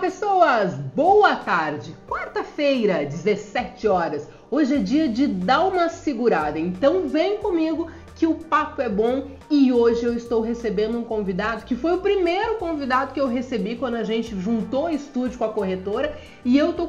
pessoas! Boa tarde! Quarta-feira, 17 horas. Hoje é dia de dar uma segurada, então vem comigo que o papo é bom e hoje eu estou recebendo um convidado que foi o primeiro convidado que eu recebi quando a gente juntou o estúdio com a corretora e eu tô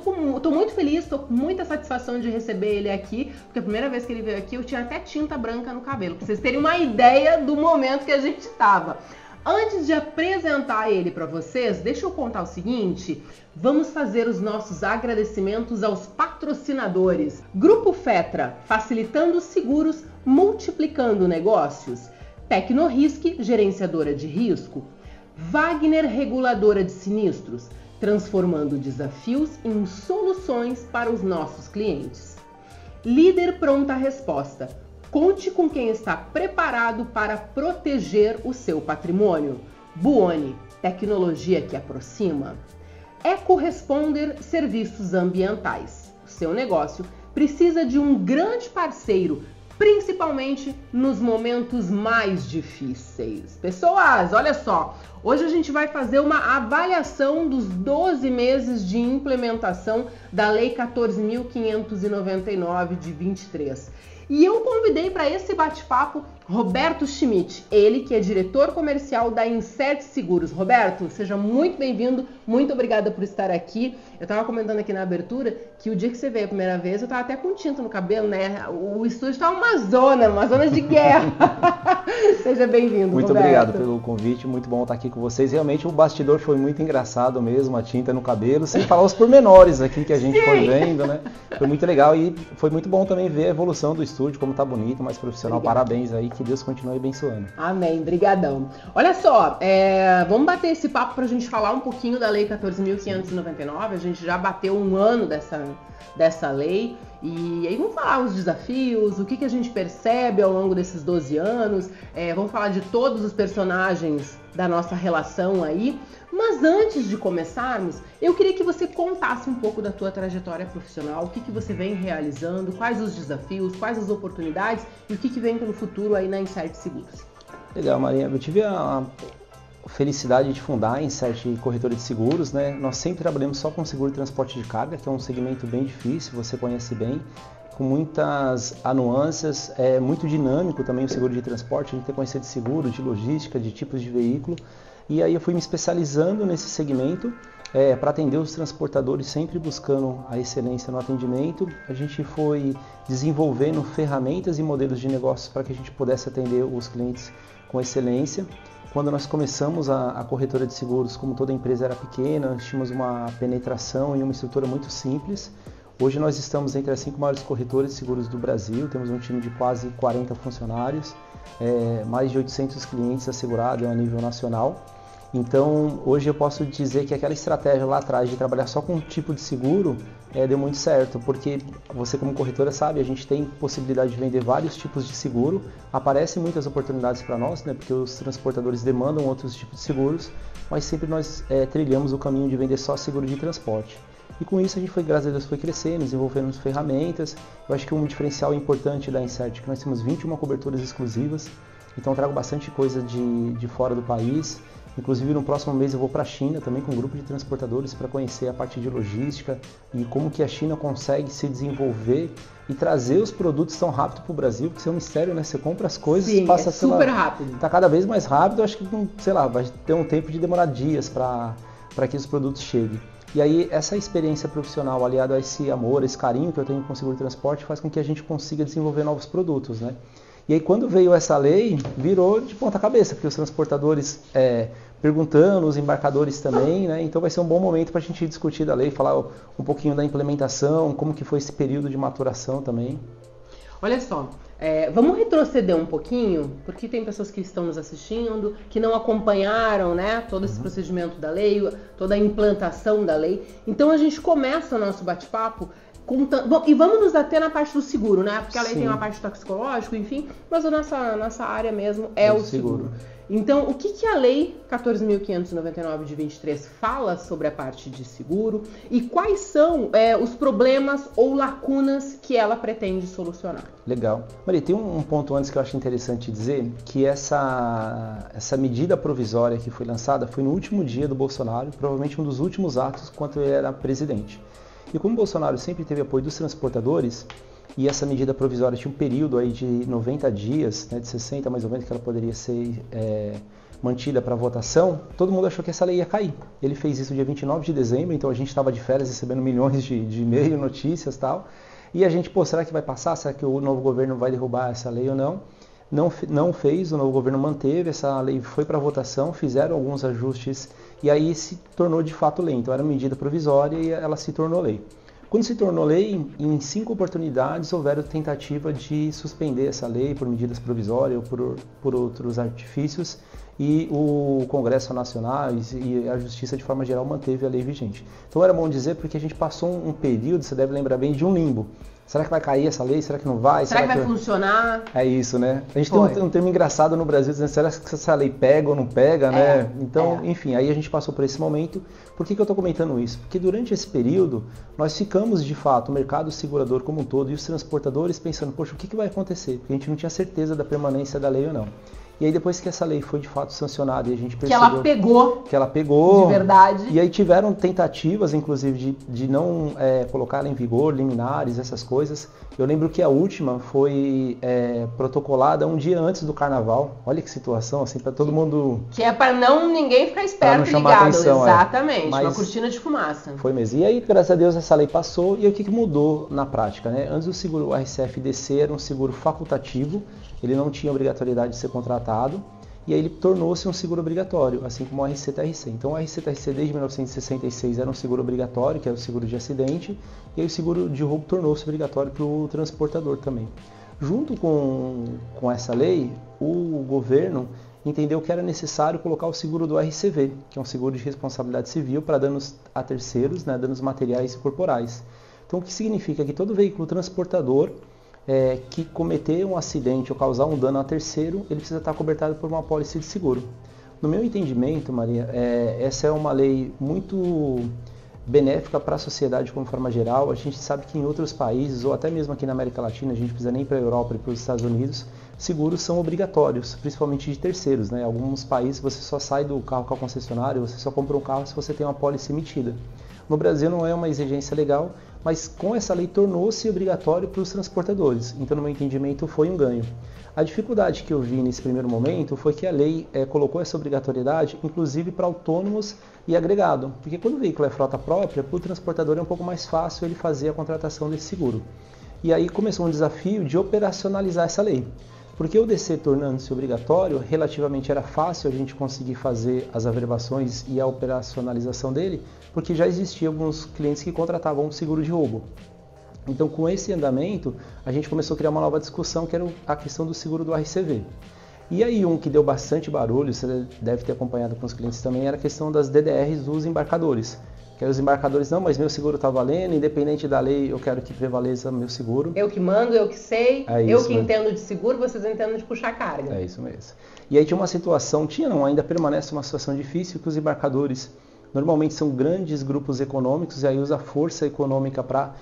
muito feliz, tô com muita satisfação de receber ele aqui, porque a primeira vez que ele veio aqui eu tinha até tinta branca no cabelo, pra vocês terem uma ideia do momento que a gente tava. Antes de apresentar ele para vocês, deixa eu contar o seguinte, vamos fazer os nossos agradecimentos aos patrocinadores. Grupo Fetra, facilitando seguros, multiplicando negócios. Tecnorisc, gerenciadora de risco. Wagner, reguladora de sinistros, transformando desafios em soluções para os nossos clientes. Líder Pronta Resposta. Conte com quem está preparado para proteger o seu patrimônio. Buoni, tecnologia que aproxima. EcoResponder Serviços Ambientais. O seu negócio precisa de um grande parceiro, principalmente nos momentos mais difíceis. Pessoas, olha só, hoje a gente vai fazer uma avaliação dos 12 meses de implementação da Lei 14.599 de 23. E eu convidei para esse bate-papo Roberto Schmidt, ele que é diretor comercial da Insert Seguros. Roberto, seja muito bem-vindo, muito obrigada por estar aqui. Eu estava comentando aqui na abertura que o dia que você veio a primeira vez, eu estava até com tinta no cabelo, né? O estúdio estava uma zona de guerra. Seja bem-vindo, Muito Roberto. Obrigado pelo convite, muito bom estar aqui com vocês. Realmente o bastidor foi muito engraçado mesmo, a tinta no cabelo, sem falar os pormenores aqui que a gente foi vendo, né? Foi muito legal e foi muito bom também ver a evolução do estúdio, como tá bonito, mais profissional. Obrigada. Parabéns aí, que Deus continue abençoando. Amém, brigadão. Olha só, vamos bater esse papo pra gente falar um pouquinho da Lei 14.599, a gente já bateu um ano dessa lei, e aí vamos falar os desafios, o que a gente percebe ao longo desses 12 anos, vamos falar de todos os personagens da nossa relação aí, mas antes de começarmos, eu queria que você contasse um pouco da tua trajetória profissional, o que você vem realizando, quais os desafios, quais as oportunidades e o que vem pelo futuro aí na Insert Seguros. Legal, Marinha, eu tive a felicidade de fundar a Insert Corretora de Seguros, né? Nós sempre trabalhamos só com seguro de transporte de carga, que é um segmento bem difícil, você conhece bem, com muitas anuâncias, é muito dinâmico também o seguro de transporte, a gente tem que conhecer de seguro, de logística, de tipos de veículo, e aí eu fui me especializando nesse segmento para atender os transportadores, sempre buscando a excelência no atendimento. A gente foi desenvolvendo ferramentas e modelos de negócios para que a gente pudesse atender os clientes com excelência. Quando nós começamos a corretora de seguros, como toda empresa era pequena, nós tínhamos uma penetração e uma estrutura muito simples. Hoje nós estamos entre as 5 maiores corretoras de seguros do Brasil, temos um time de quase 40 funcionários, mais de 800 clientes assegurados a nível nacional. Então, hoje eu posso dizer que aquela estratégia lá atrás de trabalhar só com um tipo de seguro deu muito certo, porque você como corretora sabe, a gente tem possibilidade de vender vários tipos de seguro, aparecem muitas oportunidades para nós, né, porque os transportadores demandam outros tipos de seguros, mas sempre nós trilhamos o caminho de vender só seguro de transporte. E com isso a gente foi, graças a Deus, foi crescendo, desenvolvendo ferramentas. Eu acho que um diferencial importante da Insert é que nós temos 21 coberturas exclusivas, então eu trago bastante coisa de fora do país. Inclusive no próximo mês eu vou para a China também com um grupo de transportadores para conhecer a parte de logística e como que a China consegue se desenvolver e trazer os produtos tão rápido para o Brasil, porque isso é um mistério, né? Você compra as coisas, sim, passa super rápido. Está cada vez mais rápido, acho que, sei lá, vai ter um tempo de demorar dias para que os produtos cheguem. E aí essa experiência profissional aliada a esse amor, esse carinho que eu tenho com o seguro de transporte faz com que a gente consiga desenvolver novos produtos, né? E aí quando veio essa lei, virou de ponta cabeça, porque os transportadores perguntando, os embarcadores também, né? Então vai ser um bom momento para a gente discutir da lei, falar um pouquinho da implementação, como que foi esse período de maturação também. Olha só, vamos retroceder um pouquinho, porque tem pessoas que estão nos assistindo, que não acompanharam, né, todo esse procedimento da lei, toda a implantação da lei. Então a gente começa o nosso bate-papo Bom, e vamos nos ater na parte do seguro, né? Porque a lei Sim. tem uma parte toxicológica, enfim, mas a nossa área mesmo é o seguro. Então, o que a Lei 14.599 de 23 fala sobre a parte de seguro e quais são os problemas ou lacunas que ela pretende solucionar? Legal. Maria, tem um ponto antes que eu acho interessante dizer, que essa medida provisória que foi lançada foi no último dia do Bolsonaro, provavelmente um dos últimos atos quando ele era presidente. E como o Bolsonaro sempre teve apoio dos transportadores, e essa medida provisória tinha um período aí de 90 dias, né, de 60 mais ou menos, que ela poderia ser mantida para votação, todo mundo achou que essa lei ia cair. Ele fez isso dia 29 de dezembro, então a gente estava de férias recebendo milhões de e-mail, notícias e tal. E a gente, será que vai passar? Será que o novo governo vai derrubar essa lei ou não? Não fez, o novo governo manteve, essa lei foi para votação, fizeram alguns ajustes e aí se tornou de fato lei. Então era uma medida provisória e ela se tornou lei. Quando se tornou lei, em 5 oportunidades houveram tentativa de suspender essa lei por medidas provisórias ou por outros artifícios e o Congresso Nacional e a Justiça de forma geral manteve a lei vigente. Então era bom dizer porque a gente passou um período, você deve lembrar bem, de um limbo. Será que vai cair essa lei? Será que não vai? Será que vai funcionar? É isso, né? A gente tem um termo engraçado no Brasil, dizendo, será que essa lei pega ou não pega, né? Então, enfim, aí a gente passou por esse momento. Por que eu estou comentando isso? Porque durante esse período, nós ficamos, de fato, o mercado segurador como um todo e os transportadores pensando, poxa, o que vai acontecer? Porque a gente não tinha certeza da permanência da lei ou não. E aí depois que essa lei foi de fato sancionada e a gente percebeu que ela pegou de verdade. E aí tiveram tentativas, inclusive, de não colocar ela em vigor, liminares, essas coisas. Eu lembro que a última foi protocolada um dia antes do Carnaval. Olha que situação, assim, para todo mundo... Que é para ninguém ficar esperto e ligado. Atenção, exatamente, uma cortina de fumaça. Foi mesmo. E aí, graças a Deus, essa lei passou. E o que mudou na prática, né? Antes o seguro RCF-DC era um seguro facultativo, ele não tinha obrigatoriedade de ser contratado, e aí ele tornou-se um seguro obrigatório, assim como o RC-TRC. Então o RC-TRC desde 1966 era um seguro obrigatório, que é o seguro de acidente, e aí o seguro de roubo tornou-se obrigatório para o transportador também. Junto com essa lei, o governo entendeu que era necessário colocar o seguro do RCV, que é um seguro de responsabilidade civil para danos a terceiros, né, danos materiais e corporais. Então o que significa que todo veículo transportador que cometer um acidente ou causar um dano a terceiro, ele precisa estar cobertado por uma apólice de seguro. No meu entendimento, Maria, essa é uma lei muito benéfica para a sociedade de uma forma geral. A gente sabe que em outros países, ou até mesmo aqui na América Latina, a gente não precisa nem para a Europa e para os Estados Unidos, seguros são obrigatórios, principalmente de terceiros, né? Em alguns países você só sai do carro com a concessionária, você só compra um carro se você tem uma apólice emitida. No Brasil não é uma exigência legal, mas com essa lei tornou-se obrigatório para os transportadores. Então, no meu entendimento, foi um ganho. A dificuldade que eu vi nesse primeiro momento foi que a lei colocou essa obrigatoriedade, inclusive para autônomos e agregado. Porque quando o veículo é frota própria, para o transportador é um pouco mais fácil ele fazer a contratação desse seguro. E aí começou um desafio de operacionalizar essa lei. Porque o DC tornando-se obrigatório, relativamente era fácil a gente conseguir fazer as averbações e a operacionalização dele, porque já existiam alguns clientes que contratavam um seguro de roubo. Então, com esse andamento, a gente começou a criar uma nova discussão, que era a questão do seguro do RCV. E aí um que deu bastante barulho, você deve ter acompanhado com os clientes também, era a questão das DDRs dos embarcadores. Que aí os embarcadores, não, mas meu seguro está valendo, independente da lei, eu quero que prevaleça meu seguro. Eu que mando, eu que sei, eu que entendo de seguro, vocês entendem de puxar carga. É isso mesmo. E aí tinha uma situação, ainda permanece uma situação difícil, que os embarcadores normalmente são grandes grupos econômicos, e aí usa a força econômica para,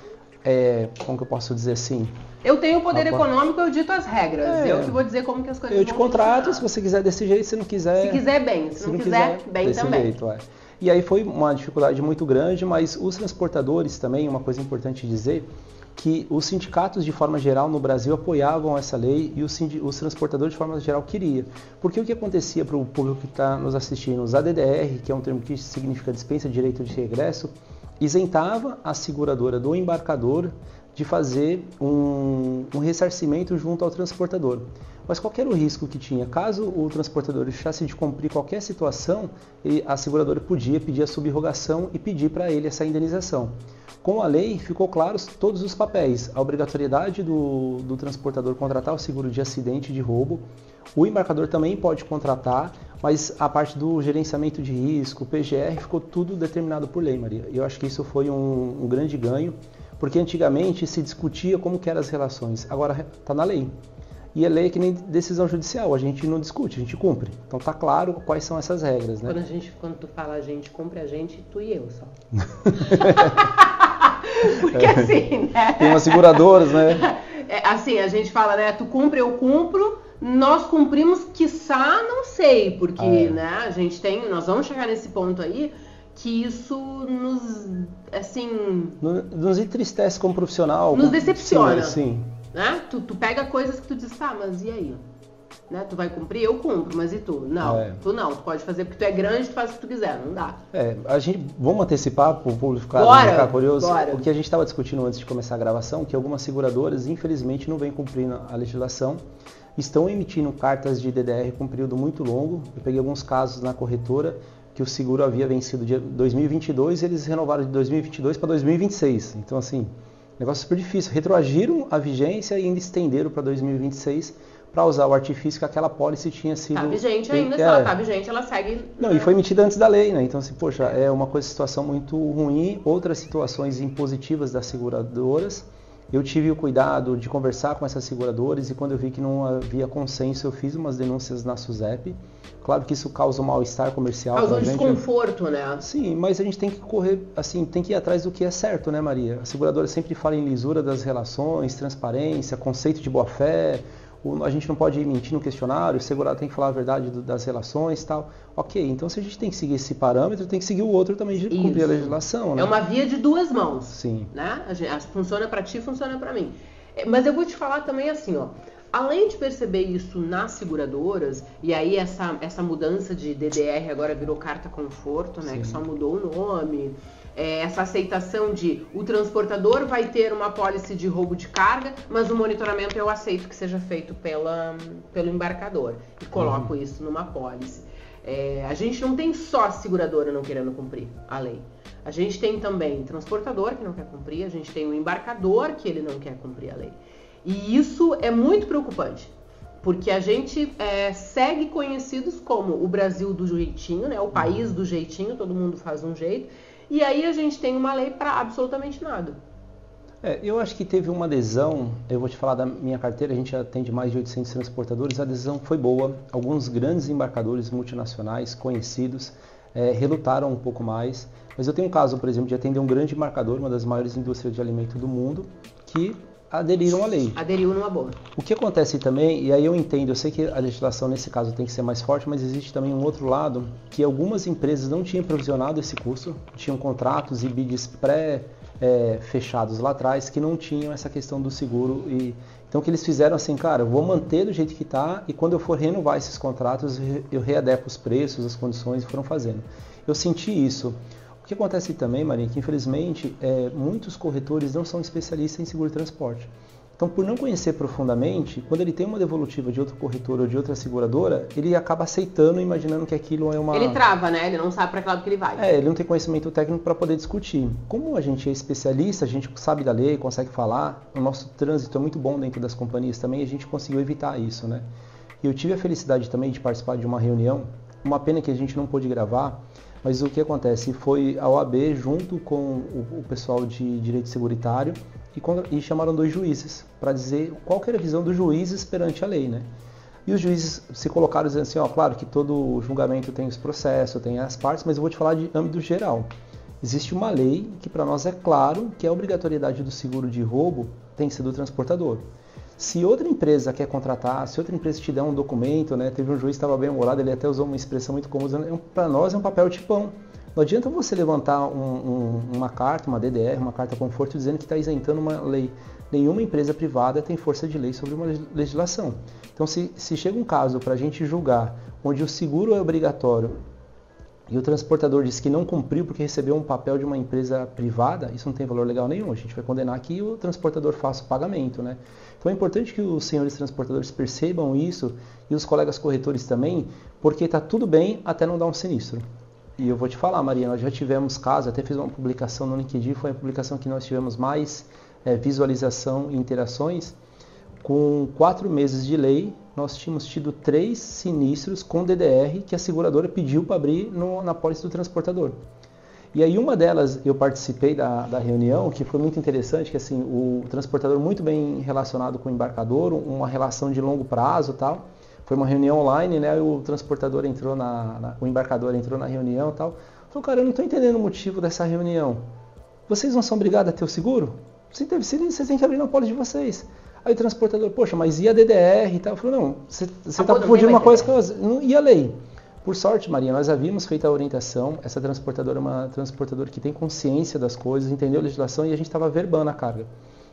como que eu posso dizer assim? Eu tenho o poder econômico, eu dito as regras. Eu que vou dizer como que as coisas vão funcionar. Eu te contrato, se você quiser desse jeito, se não quiser... Se quiser bem, se não quiser bem também. Jeito, E aí foi uma dificuldade muito grande, mas os transportadores também, uma coisa importante dizer, que os sindicatos de forma geral no Brasil apoiavam essa lei e os transportadores de forma geral queriam. Porque o que acontecia para o público que está nos assistindo, os ADDR, que é um termo que significa dispensa de direito de regresso, isentava a seguradora do embarcador de fazer um ressarcimento junto ao transportador. Mas qual era o risco que tinha? Caso o transportador deixasse de cumprir qualquer situação, a seguradora podia pedir a subrogação e pedir para ele essa indenização. Com a lei, ficou claros todos os papéis, a obrigatoriedade do transportador contratar o seguro de acidente e de roubo, o embarcador também pode contratar, mas a parte do gerenciamento de risco, PGR, ficou tudo determinado por lei, Maria. E eu acho que isso foi um grande ganho. Porque antigamente se discutia como que eram as relações, agora está na lei. E a lei é que nem decisão judicial, a gente não discute, a gente cumpre. Então tá claro quais são essas regras, né? Quando tu fala a gente, cumpre a gente, tu e eu só. Porque assim, né? Tem umas seguradoras, né? Assim, a gente fala, né? Tu cumpre, eu cumpro, nós cumprimos, quiçá, não sei, porque, né, a gente tem, nós vamos chegar nesse ponto aí, que isso nos, assim... Nos entristece como profissional. Nos decepciona. Sim. Né? Tu pega coisas que tu diz, tá, mas e aí? Né? Tu vai cumprir? Eu cumpro, mas e tu? Não, tu não. Tu pode fazer porque tu é grande, tu faz o que tu quiser, não dá. Vamos antecipar para o público ficar curioso? Bora. O que a gente estava discutindo antes de começar a gravação, que algumas seguradoras, infelizmente, não vêm cumprindo a legislação, estão emitindo cartas de DDR com um período muito longo. Eu peguei alguns casos na corretora que o seguro havia vencido de 2022 e eles renovaram de 2022 para 2026. Então, assim, negócio super difícil. Retroagiram a vigência e ainda estenderam para 2026 para usar o artifício que aquela pólice tinha sido... Tá vigente ainda, se ela tá vigente, ela segue... Não, e foi emitida antes da lei, né? Então, assim, poxa, é uma situação muito ruim. Outras situações impositivas das seguradoras. Eu tive o cuidado de conversar com essas seguradoras e quando eu vi que não havia consenso, eu fiz umas denúncias na SUSEP. Claro que isso causa um mal-estar comercial. Causa um desconforto, né? Sim, mas a gente tem que correr, assim, tem que ir atrás do que é certo, né, Maria? A seguradora sempre fala em lisura das relações, transparência, conceito de boa-fé. A gente não pode mentir no questionário, o segurado tem que falar a verdade das relações e tal. Ok, então se a gente tem que seguir esse parâmetro, tem que seguir o outro também de cumprir a legislação, né? É uma via de duas mãos. Sim. Né? Funciona para ti, funciona para mim. Mas eu vou te falar também assim, ó. Além de perceber isso nas seguradoras, e aí essa mudança de DDR agora virou carta conforto, né? Sim. Que só mudou o nome. Essa aceitação de o transportador vai ter uma pólice de roubo de carga, mas o monitoramento eu aceito que seja feito pelo embarcador e coloco isso numa pólice. A gente não tem só a seguradora não querendo cumprir a lei. A gente tem também o transportador que não quer cumprir, a gente tem o embarcador que ele não quer cumprir a lei. E isso é muito preocupante, porque a gente segue conhecidos como o Brasil do jeitinho, né? O país do jeitinho, todo mundo faz um jeito. E aí a gente tem uma lei para absolutamente nada. Eu acho que teve uma adesão, eu vou te falar da minha carteira, a gente atende mais de 800 transportadores, a adesão foi boa, alguns grandes embarcadores multinacionais conhecidos relutaram um pouco mais, mas eu tenho um caso, por exemplo, de atender um grande embarcador, uma das maiores indústrias de alimento do mundo, que aderiram à lei. Aderiu numa boa. O que acontece também, e aí eu entendo, eu sei que a legislação nesse caso tem que ser mais forte, mas existe também um outro lado, que algumas empresas não tinham provisionado esse custo, tinham contratos e bids fechados lá atrás, que não tinham essa questão do seguro. Então o que eles fizeram assim, cara, eu vou manter do jeito que está e quando eu for renovar esses contratos, eu readequo os preços, as condições e foram fazendo. Eu senti isso. O que acontece também, Maria, que infelizmente muitos corretores não são especialistas em seguro de transporte. Então, por não conhecer profundamente, quando ele tem uma devolutiva de outro corretor ou de outra seguradora, ele acaba aceitando, imaginando que aquilo é uma... Ele trava, né? Ele não sabe para que lado que ele vai. Ele não tem conhecimento técnico para poder discutir. Como a gente é especialista, a gente sabe da lei, consegue falar, o nosso trânsito é muito bom dentro das companhias também, a gente conseguiu evitar isso, né? E eu tive a felicidade também de participar de uma reunião, uma pena que a gente não pôde gravar, mas o que acontece foi a OAB junto com o pessoal de direito seguritário e chamaram 2 juízes para dizer qual que era a visão dos juízes perante a lei, né? E os juízes se colocaram dizendo assim, claro que todo julgamento tem os processos, tem as partes, mas eu vou te falar de âmbito geral. Existe uma lei que para nós é claro que a obrigatoriedade do seguro de roubo tem que ser do transportador. Se outra empresa quer contratar, se outra empresa te der um documento, né? Teve um juiz que estava bem humorado, ele até usou uma expressão muito comum, para nós é um papel de pão. Não adianta você levantar uma carta, uma DDR, uma carta conforto, dizendo que está isentando uma lei. Nenhuma empresa privada tem força de lei sobre uma legislação. Então, se chega um caso para a gente julgar, onde o seguro é obrigatório e o transportador diz que não cumpriu porque recebeu um papel de uma empresa privada, isso não tem valor legal nenhum. A gente vai condenar que o transportador faça o pagamento, né? Então é importante que os senhores transportadores percebam isso e os colegas corretores também, porque está tudo bem até não dar um sinistro. E eu vou te falar, Maria, nós já tivemos casos, até fiz uma publicação no LinkedIn, foi a publicação que nós tivemos mais visualização e interações. Com 4 meses de lei, nós tínhamos tido 3 sinistros com DDR que a seguradora pediu para abrir na pólice do transportador. E aí uma delas eu participei da reunião, que foi muito interessante, que assim, o transportador muito bem relacionado com o embarcador, uma relação de longo prazo e tal. Foi uma reunião online, né? O transportador entrou o embarcador entrou na reunião e tal. Falou, cara, eu não estou entendendo o motivo dessa reunião. Vocês não são obrigados a ter o seguro? Você teve sinistro, vocês têm que abrir na pólice de vocês. Aí o transportador, poxa, mas e a DDR e tal? Eu falei, não, você está confundindo uma coisa com a outra. E a lei? Por sorte, Maria, nós havíamos feito a orientação. Essa transportadora é uma transportadora que tem consciência das coisas, entendeu a legislação e a gente estava verbando a carga.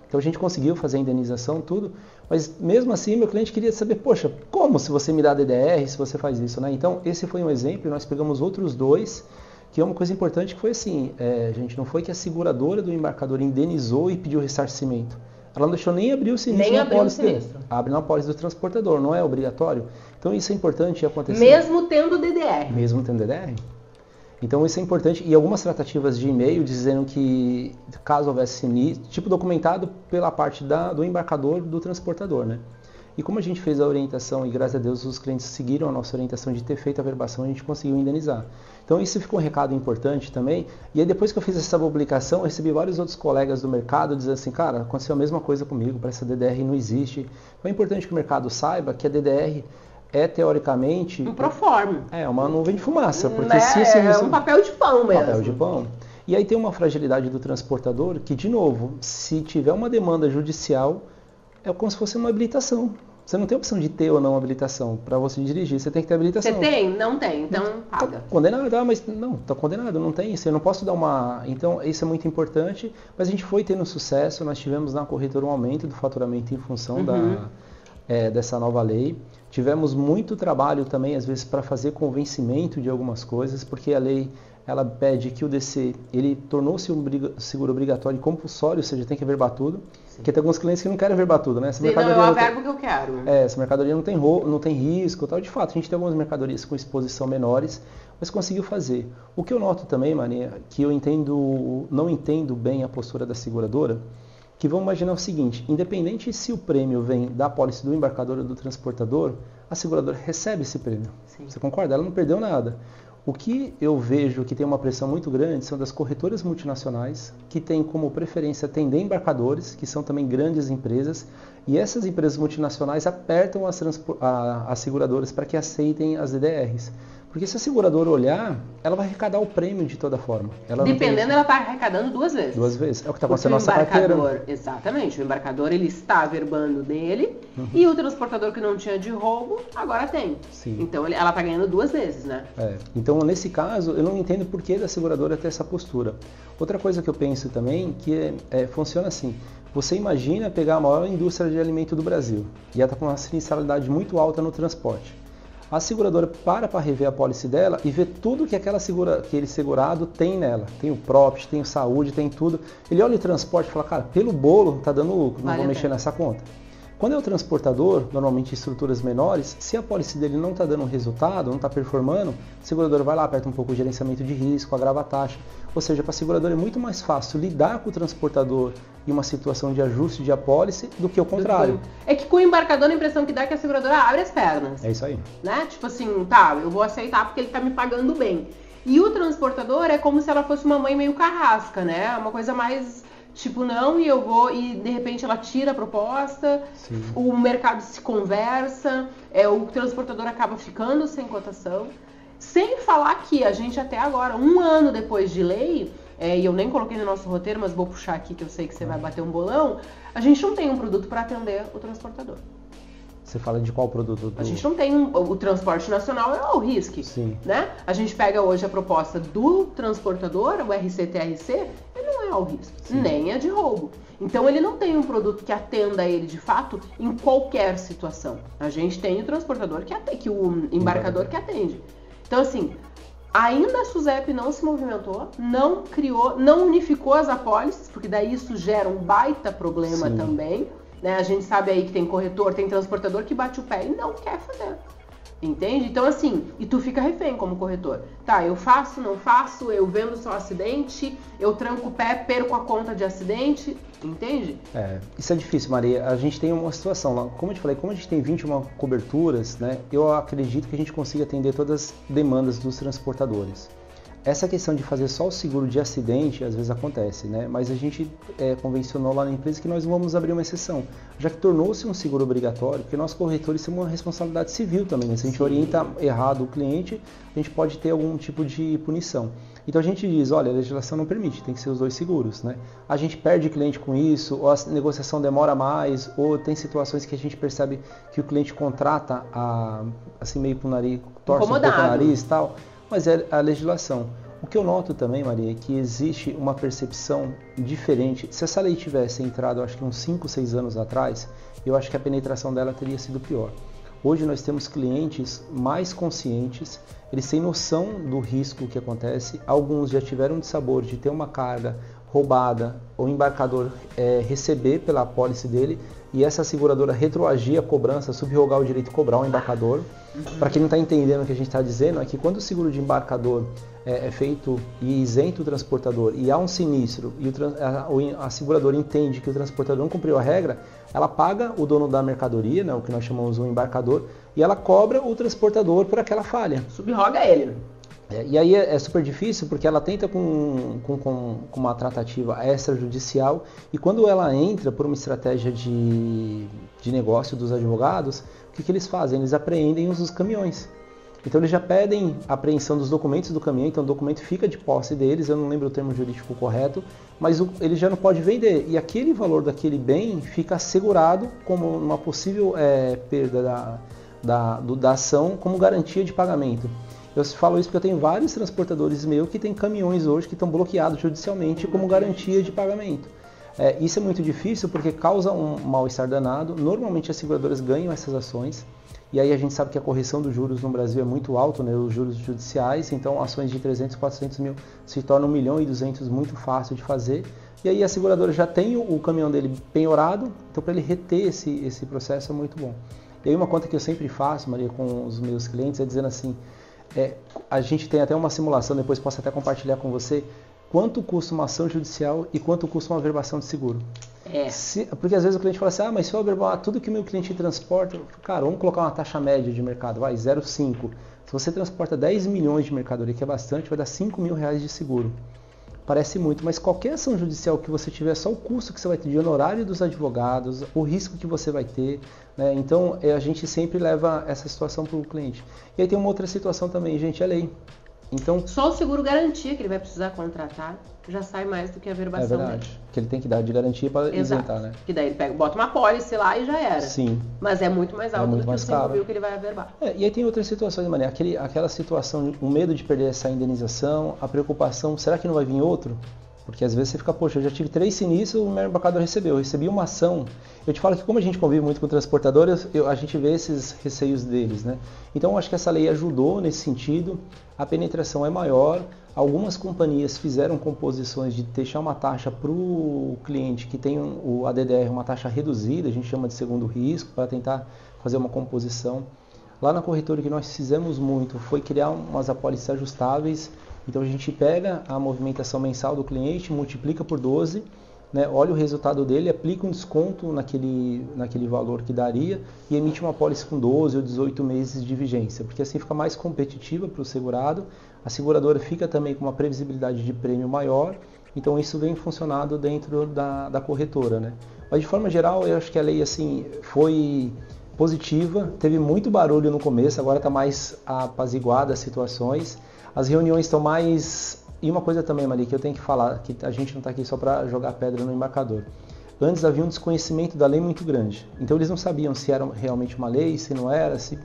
Então a gente conseguiu fazer a indenização, tudo, mas mesmo assim meu cliente queria saber, poxa, como se você me dá DDR, se você faz isso, né? Então esse foi um exemplo, nós pegamos outros dois, que é uma coisa importante que foi assim, gente, não foi que a seguradora do embarcador indenizou e pediu ressarcimento. Ela não deixou nem abrir o sinistro na pólice dele. Abre na pólice do transportador, não é obrigatório. Então isso é importante acontecer. Mesmo tendo DDR. Mesmo tendo DDR. Então isso é importante. E algumas tratativas de e-mail dizendo que caso houvesse sinistro, tipo documentado pela parte do embarcador do transportador, né? E como a gente fez a orientação e graças a Deus os clientes seguiram a nossa orientação de ter feito a verbação, a gente conseguiu indenizar. Então isso ficou um recado importante também. E aí depois que eu fiz essa publicação, eu recebi vários outros colegas do mercado dizendo assim, cara, aconteceu a mesma coisa comigo, parece que a DDR não existe. Então é importante que o mercado saiba que a DDR é teoricamente... Um proforma. É uma nuvem de fumaça. Porque né? se um papel de pão mesmo. Papel de pão. E aí tem uma fragilidade do transportador que, de novo, se tiver uma demanda judicial, é como se fosse uma habilitação. Você não tem opção de ter ou não habilitação para você dirigir, você tem que ter habilitação. Você tem? Não tem, então paga. Tá condenado, mas não, tá condenado, não tem isso, eu não posso dar uma... Então isso é muito importante, mas a gente foi tendo sucesso, nós tivemos na corretora um aumento do faturamento em função dessa nova lei. Tivemos muito trabalho também, às vezes, para fazer convencimento de algumas coisas, porque a lei ela pede que o DC ele tornou-se um seguro obrigatório e compulsório, ou seja, tem que verbar tudo. Sim. Porque tem alguns clientes que não querem verbar tudo, né? Essa mercadoria não é o verbo que eu quero. Essa mercadoria não tem risco, tal. De fato, a gente tem algumas mercadorias com exposição menores, mas conseguiu fazer. O que eu noto também, Maria, que eu não entendo bem a postura da seguradora, que vamos imaginar o seguinte, independente se o prêmio vem da apólice do embarcador ou do transportador, a seguradora recebe esse prêmio. Sim. Você concorda? Ela não perdeu nada. O que eu vejo que tem uma pressão muito grande são das corretoras multinacionais, que têm como preferência atender embarcadores, que são também grandes empresas, e essas empresas multinacionais apertam as seguradoras para que aceitem as DDRs. Porque se a seguradora olhar, ela vai arrecadar o prêmio de toda forma. Dependendo, ela está arrecadando duas vezes. Duas vezes. É o que está acontecendo na nossa carteira. Exatamente. O embarcador ele está verbando dele e o transportador que não tinha de roubo, agora tem. Sim. Então ela está ganhando duas vezes, né? Então, nesse caso, eu não entendo por que da seguradora ter essa postura. Outra coisa que eu penso também, que funciona assim. Você imagina pegar a maior indústria de alimento do Brasil e ela está com uma sinistralidade muito alta no transporte. A seguradora para rever a pólice dela e ver tudo que aquele segurado tem nela. Tem o PROPT, tem o saúde, tem tudo. Ele olha o transporte e fala, cara, pelo bolo tá dando lucro, não vou mexer nessa conta. Quando é o transportador, normalmente em estruturas menores, se a pólice dele não está dando resultado, não está performando, a seguradora vai lá, aperta um pouco o gerenciamento de risco, agrava a taxa. Ou seja, para a seguradora é muito mais fácil lidar com o transportador em uma situação de ajuste de apólice do que o contrário. É que com o embarcador a impressão que dá é que a seguradora abre as pernas. É isso aí. Né? Tipo assim, tá, eu vou aceitar porque ele está me pagando bem. E o transportador é como se ela fosse uma mãe meio carrasca, né? Uma coisa mais... Tipo, não, e eu vou, e de repente ela tira a proposta, sim, o mercado se conversa, o transportador acaba ficando sem cotação. Sem falar que a gente até agora, 1 ano depois de lei, e eu nem coloquei no nosso roteiro, mas vou puxar aqui que eu sei que você vai bater um bolão, a gente não tem um produto para atender o transportador. Você fala de qual produto? A gente não tem o transporte nacional, é o RISC, né? A gente pega hoje a proposta do transportador, o RCTRC, ele não é o RISC, nem é de roubo. Então ele não tem um produto que atenda ele de fato em qualquer situação. A gente tem o transportador que o embarcador que atende. Então assim, ainda a SUSEP não se movimentou, não criou, não unificou as apólices, porque daí isso gera um baita problema também. Né? A gente sabe aí que tem corretor, tem transportador que bate o pé e não quer fazer. Entende? Então assim, e tu fica refém como corretor. Tá, eu faço, não faço, eu vendo só acidente, eu tranco o pé, perco a conta de acidente, entende? Isso é difícil, Maria. A gente tem uma situação, como eu te falei, como a gente tem 21 coberturas, né, eu acredito que a gente consiga atender todas as demandas dos transportadores. Essa questão de fazer só o seguro de acidente, às vezes acontece, né? Mas a gente convencionou lá na empresa que nós vamos abrir uma exceção, já que tornou-se um seguro obrigatório, porque nós corretores temos uma responsabilidade civil também, né? Se a gente orienta errado o cliente, a gente pode ter algum tipo de punição. Então a gente diz, olha, a legislação não permite, tem que ser os dois seguros, né? A gente perde cliente com isso, ou a negociação demora mais, ou tem situações que a gente percebe que o cliente contrata assim meio pro nariz, torce um pouco o nariz e tal, mas é a legislação. O que eu noto também, Maria, é que existe uma percepção diferente. Se essa lei tivesse entrado, acho que uns 5, 6 anos atrás, eu acho que a penetração dela teria sido pior. Hoje nós temos clientes mais conscientes, eles têm noção do risco que acontece. Alguns já tiveram de sabor de ter uma carga roubada, o embarcador receber pela apólice dele e essa seguradora retroagir a cobrança, subrogar o direito de cobrar o embarcador. Para quem não está entendendo o que a gente está dizendo, é que quando o seguro de embarcador é feito e isenta o transportador e há um sinistro e a seguradora entende que o transportador não cumpriu a regra, ela paga o dono da mercadoria, né, o que nós chamamos de embarcador, e ela cobra o transportador por aquela falha. Subroga ele. E aí é super difícil porque ela tenta com uma tratativa extrajudicial e quando ela entra por uma estratégia de negócio dos advogados, o que eles fazem? Eles apreendem os caminhões. Então eles já pedem a apreensão dos documentos do caminhão, então o documento fica de posse deles, eu não lembro o termo jurídico correto, mas ele já não pode vender. E aquele valor daquele bem fica assegurado como uma possível perda da ação como garantia de pagamento. Eu falo isso porque eu tenho vários transportadores meus que têm caminhões hoje que estão bloqueados judicialmente como garantia de pagamento. Isso é muito difícil porque causa um mal-estar danado. Normalmente as seguradoras ganham essas ações. E aí a gente sabe que a correção dos juros no Brasil é muito alto, né, os juros judiciais. Então ações de 300, 400 mil se tornam 1.200.000 muito fácil de fazer. E aí a seguradora já tem o caminhão dele penhorado. Então para ele reter esse processo é muito bom. E aí uma conta que eu sempre faço, Maria, com os meus clientes é dizendo assim... a gente tem até uma simulação, depois posso até compartilhar com você, quanto custa uma ação judicial e quanto custa uma averbação de seguro. Porque às vezes o cliente fala assim, mas se eu averbar tudo que o meu cliente transporta, cara, vamos colocar uma taxa média de mercado, vai, 0,5. Se você transporta 10 milhões de mercadoria, que é bastante, vai dar 5 mil reais de seguro. Parece muito, mas qualquer ação judicial que você tiver, só o custo que você vai ter de honorário dos advogados, o risco que você vai ter, né? Então a gente sempre leva essa situação para o cliente. E aí tem uma outra situação também, gente, é lei. Então, só o seguro garantia que ele vai precisar contratar já sai mais do que a averbação. É verdade, que ele tem que dar de garantia para isentar, né? Que daí ele bota uma pólice lá e já era. Sim. Mas é muito mais alto do que os 5 mil que ele vai averbar. E aí tem outras situações, Maria, aquela situação, o medo de perder essa indenização, a preocupação, será que não vai vir outro? Porque às vezes você fica, poxa, eu já tive 3 sinistros, o meu embarcador recebeu, eu recebi uma ação. Eu te falo que como a gente convive muito com transportadores, a gente vê esses receios deles, né? Então eu acho que essa lei ajudou nesse sentido, a penetração é maior, algumas companhias fizeram composições de deixar uma taxa para o cliente que tem o ADDR, uma taxa reduzida, a gente chama de segundo risco, para tentar fazer uma composição. Lá na corretora o que nós fizemos muito foi criar umas apólices ajustáveis. Então a gente pega a movimentação mensal do cliente, multiplica por 12, né, olha o resultado dele, aplica um desconto naquele valor que daria e emite uma apólice com 12 ou 18 meses de vigência, porque assim fica mais competitiva para o segurado, a seguradora fica também com uma previsibilidade de prêmio maior, então isso vem funcionando dentro da corretora, né? Mas de forma geral eu acho que a lei assim, foi positiva, teve muito barulho no começo, agora está mais apaziguada as situações. As reuniões estão mais... E uma coisa também, Maria, que eu tenho que falar, que a gente não está aqui só para jogar pedra no embarcador. Antes havia um desconhecimento da lei muito grande. Então eles não sabiam se era realmente uma lei, se não era, se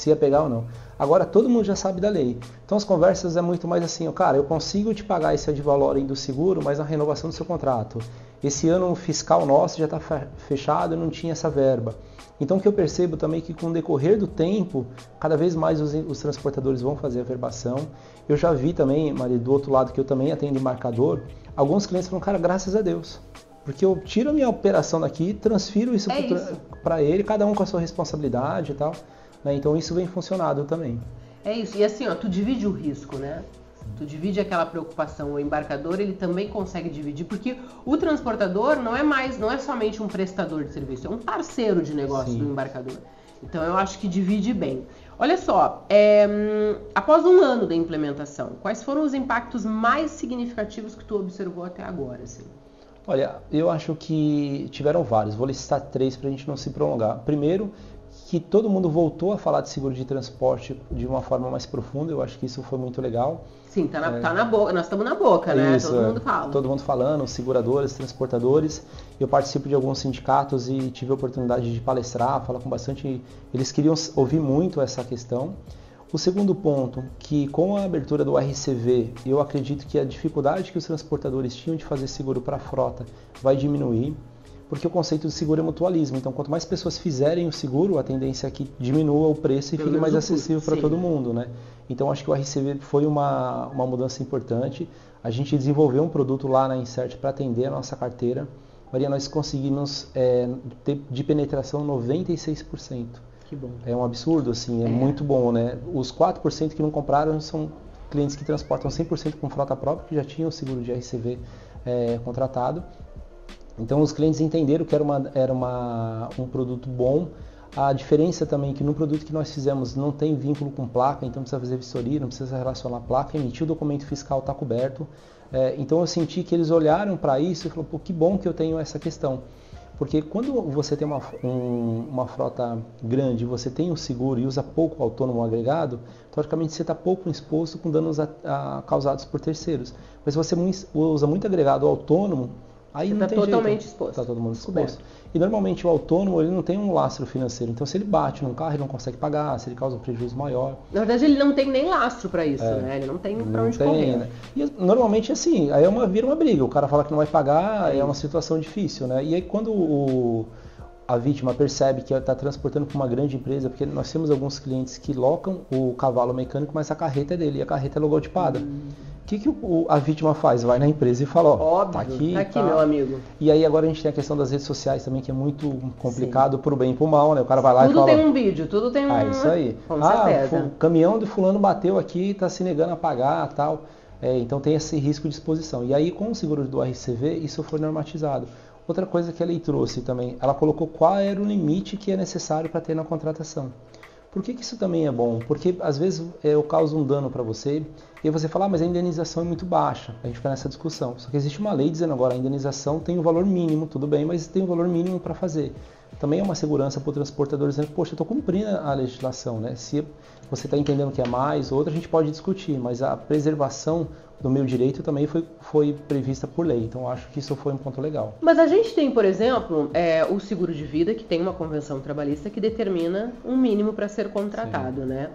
ia pegar ou não. Agora todo mundo já sabe da lei. Então as conversas é muito mais assim, cara, eu consigo te pagar esse ad valorem do seguro, mas na renovação do seu contrato. Esse ano fiscal nosso já está fechado e não tinha essa verba. Então o que eu percebo também é que com o decorrer do tempo, cada vez mais os transportadores vão fazer a averbação. Eu já vi também, Maria, do outro lado que eu também atendo embarcador, alguns clientes falam, cara, graças a Deus. Porque eu tiro a minha operação daqui, transfiro isso para ele, cada um com a sua responsabilidade e tal. Né? Então isso vem funcionando também. É isso. E assim, ó, tu divide o risco, né? Tu divide aquela preocupação. O embarcador, ele também consegue dividir, porque o transportador não é somente um prestador de serviço, é um parceiro de negócio do embarcador. Então eu acho que divide bem. Olha só, após um ano da implementação, quais foram os impactos mais significativos que tu observou até agora? Assim? Olha, eu acho que tiveram vários. Vou listar 3 para a gente não se prolongar. Primeiro, que todo mundo voltou a falar de seguro de transporte de uma forma mais profunda. Eu acho que isso foi muito legal. Sim, tá na boca. Nós estamos na boca, né? Isso, todo mundo fala. Todo mundo falando, seguradores, transportadores. Eu participo de alguns sindicatos e tive a oportunidade de palestrar, falar com bastante... Eles queriam ouvir muito essa questão. O segundo ponto, que com a abertura do RCV, eu acredito que a dificuldade que os transportadores tinham de fazer seguro para a frota vai diminuir, porque o conceito de seguro é mutualismo. Então, quanto mais pessoas fizerem o seguro, a tendência é que diminua o preço e fique mais acessível para todo mundo, né? Então, acho que o RCV foi uma mudança importante. A gente desenvolveu um produto lá na Insert para atender a nossa carteira. Maria, nós conseguimos ter de penetração 96%. Que bom. É um absurdo, assim, é muito bom, né? Os 4% que não compraram são clientes que transportam 100% com frota própria, que já tinham o seguro de RCV contratado. Então, os clientes entenderam que era um produto bom. A diferença também é que no produto que nós fizemos não tem vínculo com placa, então não precisa fazer vistoria, não precisa relacionar a placa, emitir o documento fiscal, está coberto. Então, eu senti que eles olharam para isso e falaram, pô, que bom que eu tenho essa questão. Porque quando você tem uma frota grande, você tem o seguro e usa pouco autônomo agregado, teoricamente você está pouco exposto com danos causados por terceiros. Mas se você usa muito agregado autônomo, aí você não tem totalmente jeito. Exposto. Está todo mundo exposto. E normalmente o autônomo ele não tem um lastro financeiro. Então se ele bate num carro, ele não consegue pagar, se ele causa um prejuízo maior. Na verdade, ele não tem nem lastro para isso, né? Ele não tem para onde correr. Né? E normalmente assim, aí vira uma briga. O cara fala que não vai pagar, é uma situação difícil, né? E aí quando a vítima percebe que está transportando para uma grande empresa, porque nós temos alguns clientes que locam o cavalo mecânico, mas a carreta é dele, e a carreta é logotipada. O que a vítima faz? Vai na empresa e fala, óbvio, tá aqui, meu amigo. E aí agora a gente tem a questão das redes sociais também, que é muito complicado pro bem e pro mal, né? O cara vai lá tudo e fala... Tudo tem um vídeo, tudo tem um... isso aí. Com certeza. O caminhão de fulano bateu aqui, tá se negando a pagar e tal. Então tem esse risco de exposição. E aí com o seguro do RCV, isso foi normatizado. Outra coisa que a lei trouxe também, ela colocou qual era o limite que é necessário para ter na contratação. Por que isso também é bom? Porque às vezes eu causo um dano para você e você fala, mas a indenização é muito baixa. A gente fica nessa discussão. Só que existe uma lei dizendo agora a indenização tem um valor mínimo, tudo bem, mas tem um valor mínimo para fazer. Também é uma segurança para o transportador dizendo, poxa, eu estou cumprindo a legislação, né? Se você está entendendo que é mais ou outra, a gente pode discutir, mas a preservação do meu direito também foi prevista por lei. Então, acho que isso foi um ponto legal. Mas a gente tem, por exemplo, o seguro de vida, que tem uma convenção trabalhista que determina um mínimo para ser contratado, Sim. né?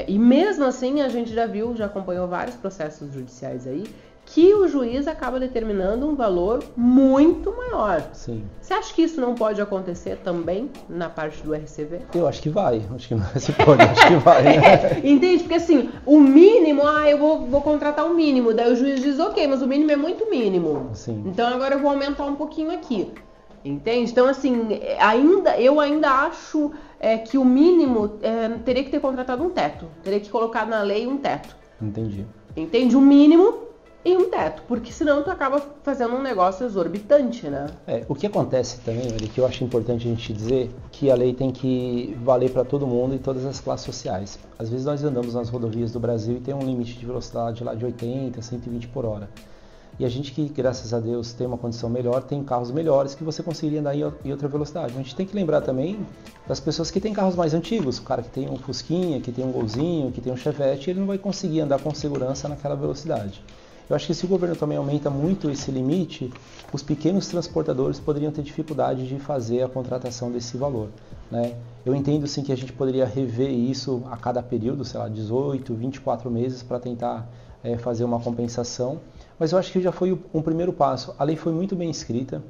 E mesmo assim, a gente já acompanhou vários processos judiciais aí, que o juiz acaba determinando um valor muito maior. Sim. Você acha que isso não pode acontecer também na parte do RCV? Eu acho que vai. Acho que não se pode, acho que vai. Né? Entende? Porque assim, o mínimo, eu vou contratar o mínimo. Daí o juiz diz, ok, mas o mínimo é muito mínimo. Sim. Então agora eu vou aumentar um pouquinho aqui. Entende? Então assim, eu ainda acho que o mínimo teria que ter contratado um teto. Teria que colocar na lei um teto. Entendi. Entende? Um mínimo e um teto, porque senão tu acaba fazendo um negócio exorbitante, né? O que acontece também, que eu acho importante a gente dizer, que a lei tem que valer para todo mundo e todas as classes sociais. Às vezes nós andamos nas rodovias do Brasil e tem um limite de velocidade lá de 80, 120 por hora. E a gente que, graças a Deus, tem uma condição melhor, tem carros melhores que você conseguiria andar em outra velocidade. A gente tem que lembrar também das pessoas que têm carros mais antigos. O cara que tem um Fusquinha, que tem um Golzinho, que tem um Chevette, ele não vai conseguir andar com segurança naquela velocidade. Eu acho que se o governo também aumenta muito esse limite, os pequenos transportadores poderiam ter dificuldade de fazer a contratação desse valor, né? Eu entendo sim que a gente poderia rever isso a cada período, sei lá, 18, 24 meses para tentar fazer uma compensação, mas eu acho que já foi um primeiro passo. A lei foi muito bem escrita,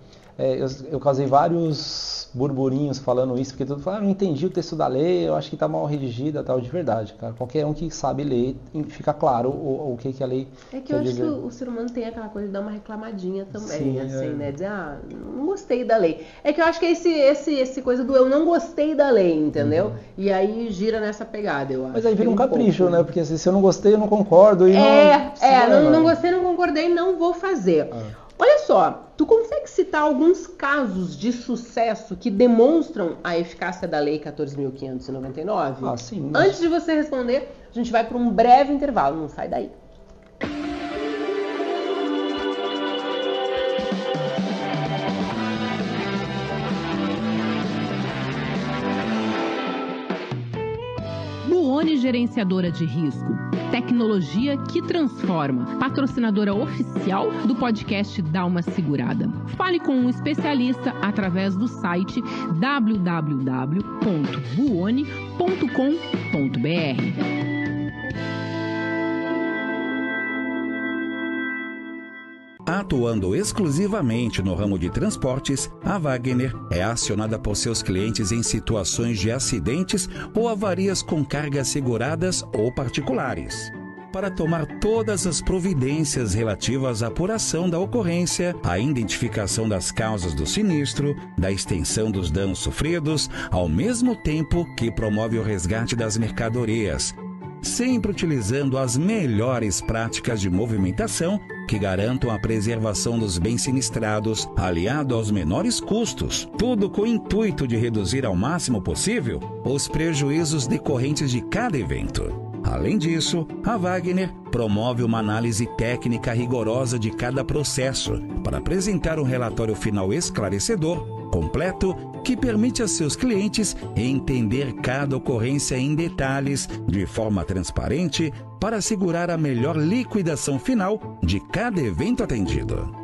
eu causei vários burburinhos falando isso, porque todo mundo fala, não entendi o texto da lei, eu acho que está mal redigida, tal, de verdade, cara. Qualquer um que sabe ler, fica claro o que a lei quer dizer. Eu acho que o ser humano tem aquela coisa de dar uma reclamadinha também, sim, assim, né? Dizer, não gostei da lei. É que eu acho que é esse coisa do eu não gostei da lei, entendeu? Uhum. E aí gira nessa pegada, eu acho. Mas aí vira um capricho, né? Porque se eu não gostei, eu não concordo. E não gostei, não concordei, não vou fazer. Olha só, tu consegue citar alguns casos de sucesso que demonstram a eficácia da Lei 14.599? Ah, sim. Antes de você responder, a gente vai para um breve intervalo, não sai daí. Buoni Gerenciadora de Risco. Tecnologia que transforma. Patrocinadora oficial do podcast Dá Uma Segurada. Fale com um especialista através do site www.buoni.com.br. Atuando exclusivamente no ramo de transportes, a Wagner é acionada por seus clientes em situações de acidentes ou avarias com cargas seguradas ou particulares, para tomar todas as providências relativas à apuração da ocorrência, à identificação das causas do sinistro, da extensão dos danos sofridos, ao mesmo tempo que promove o resgate das mercadorias, sempre utilizando as melhores práticas de movimentação que garantam a preservação dos bens sinistrados, aliado aos menores custos, tudo com o intuito de reduzir ao máximo possível os prejuízos decorrentes de cada evento. Além disso, a Wagner promove uma análise técnica rigorosa de cada processo para apresentar um relatório final esclarecedor, completo, que permite a seus clientes entender cada ocorrência em detalhes, de forma transparente, para assegurar a melhor liquidação final de cada evento atendido.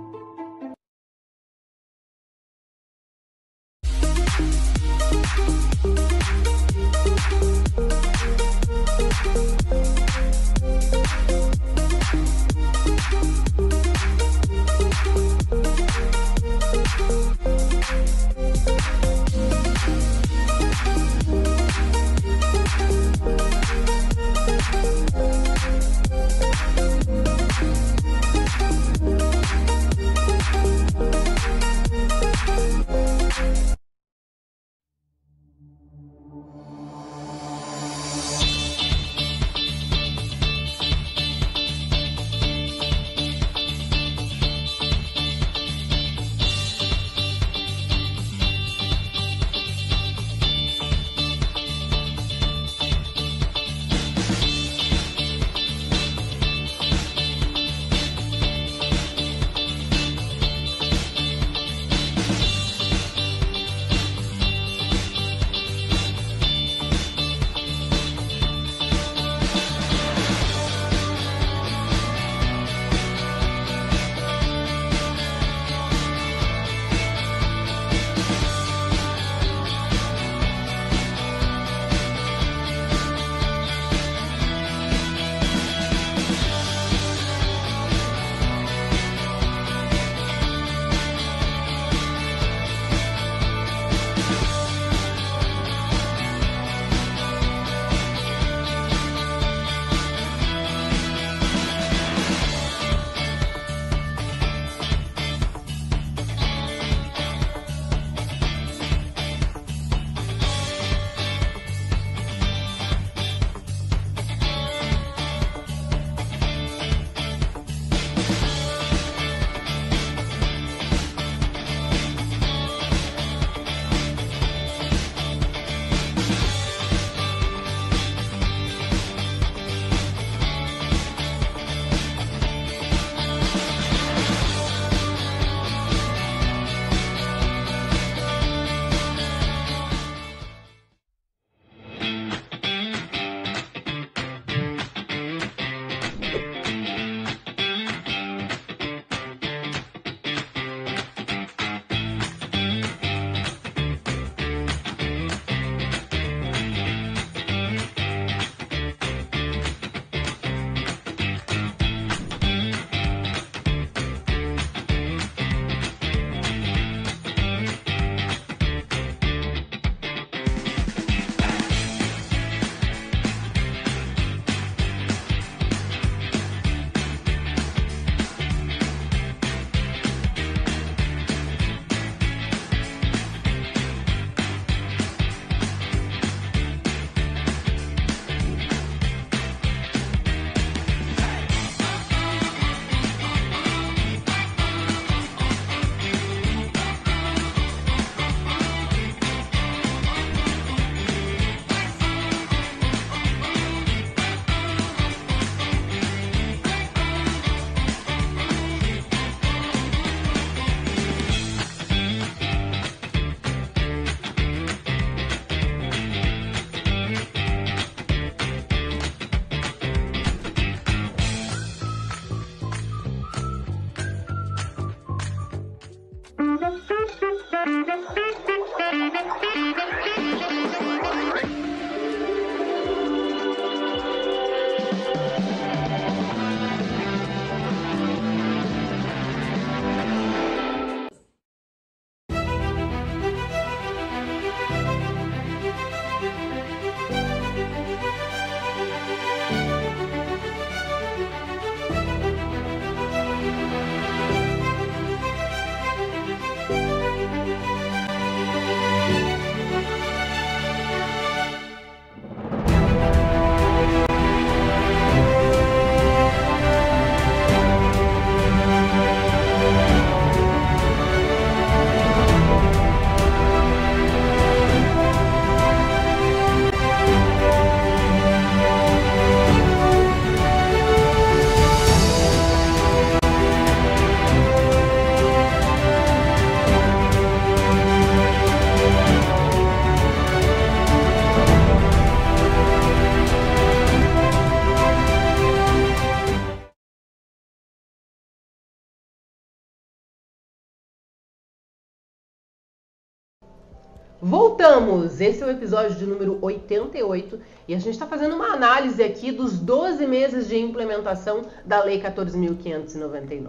Voltamos! Esse é o episódio de número 88 e a gente está fazendo uma análise aqui dos 12 meses de implementação da Lei 14.599.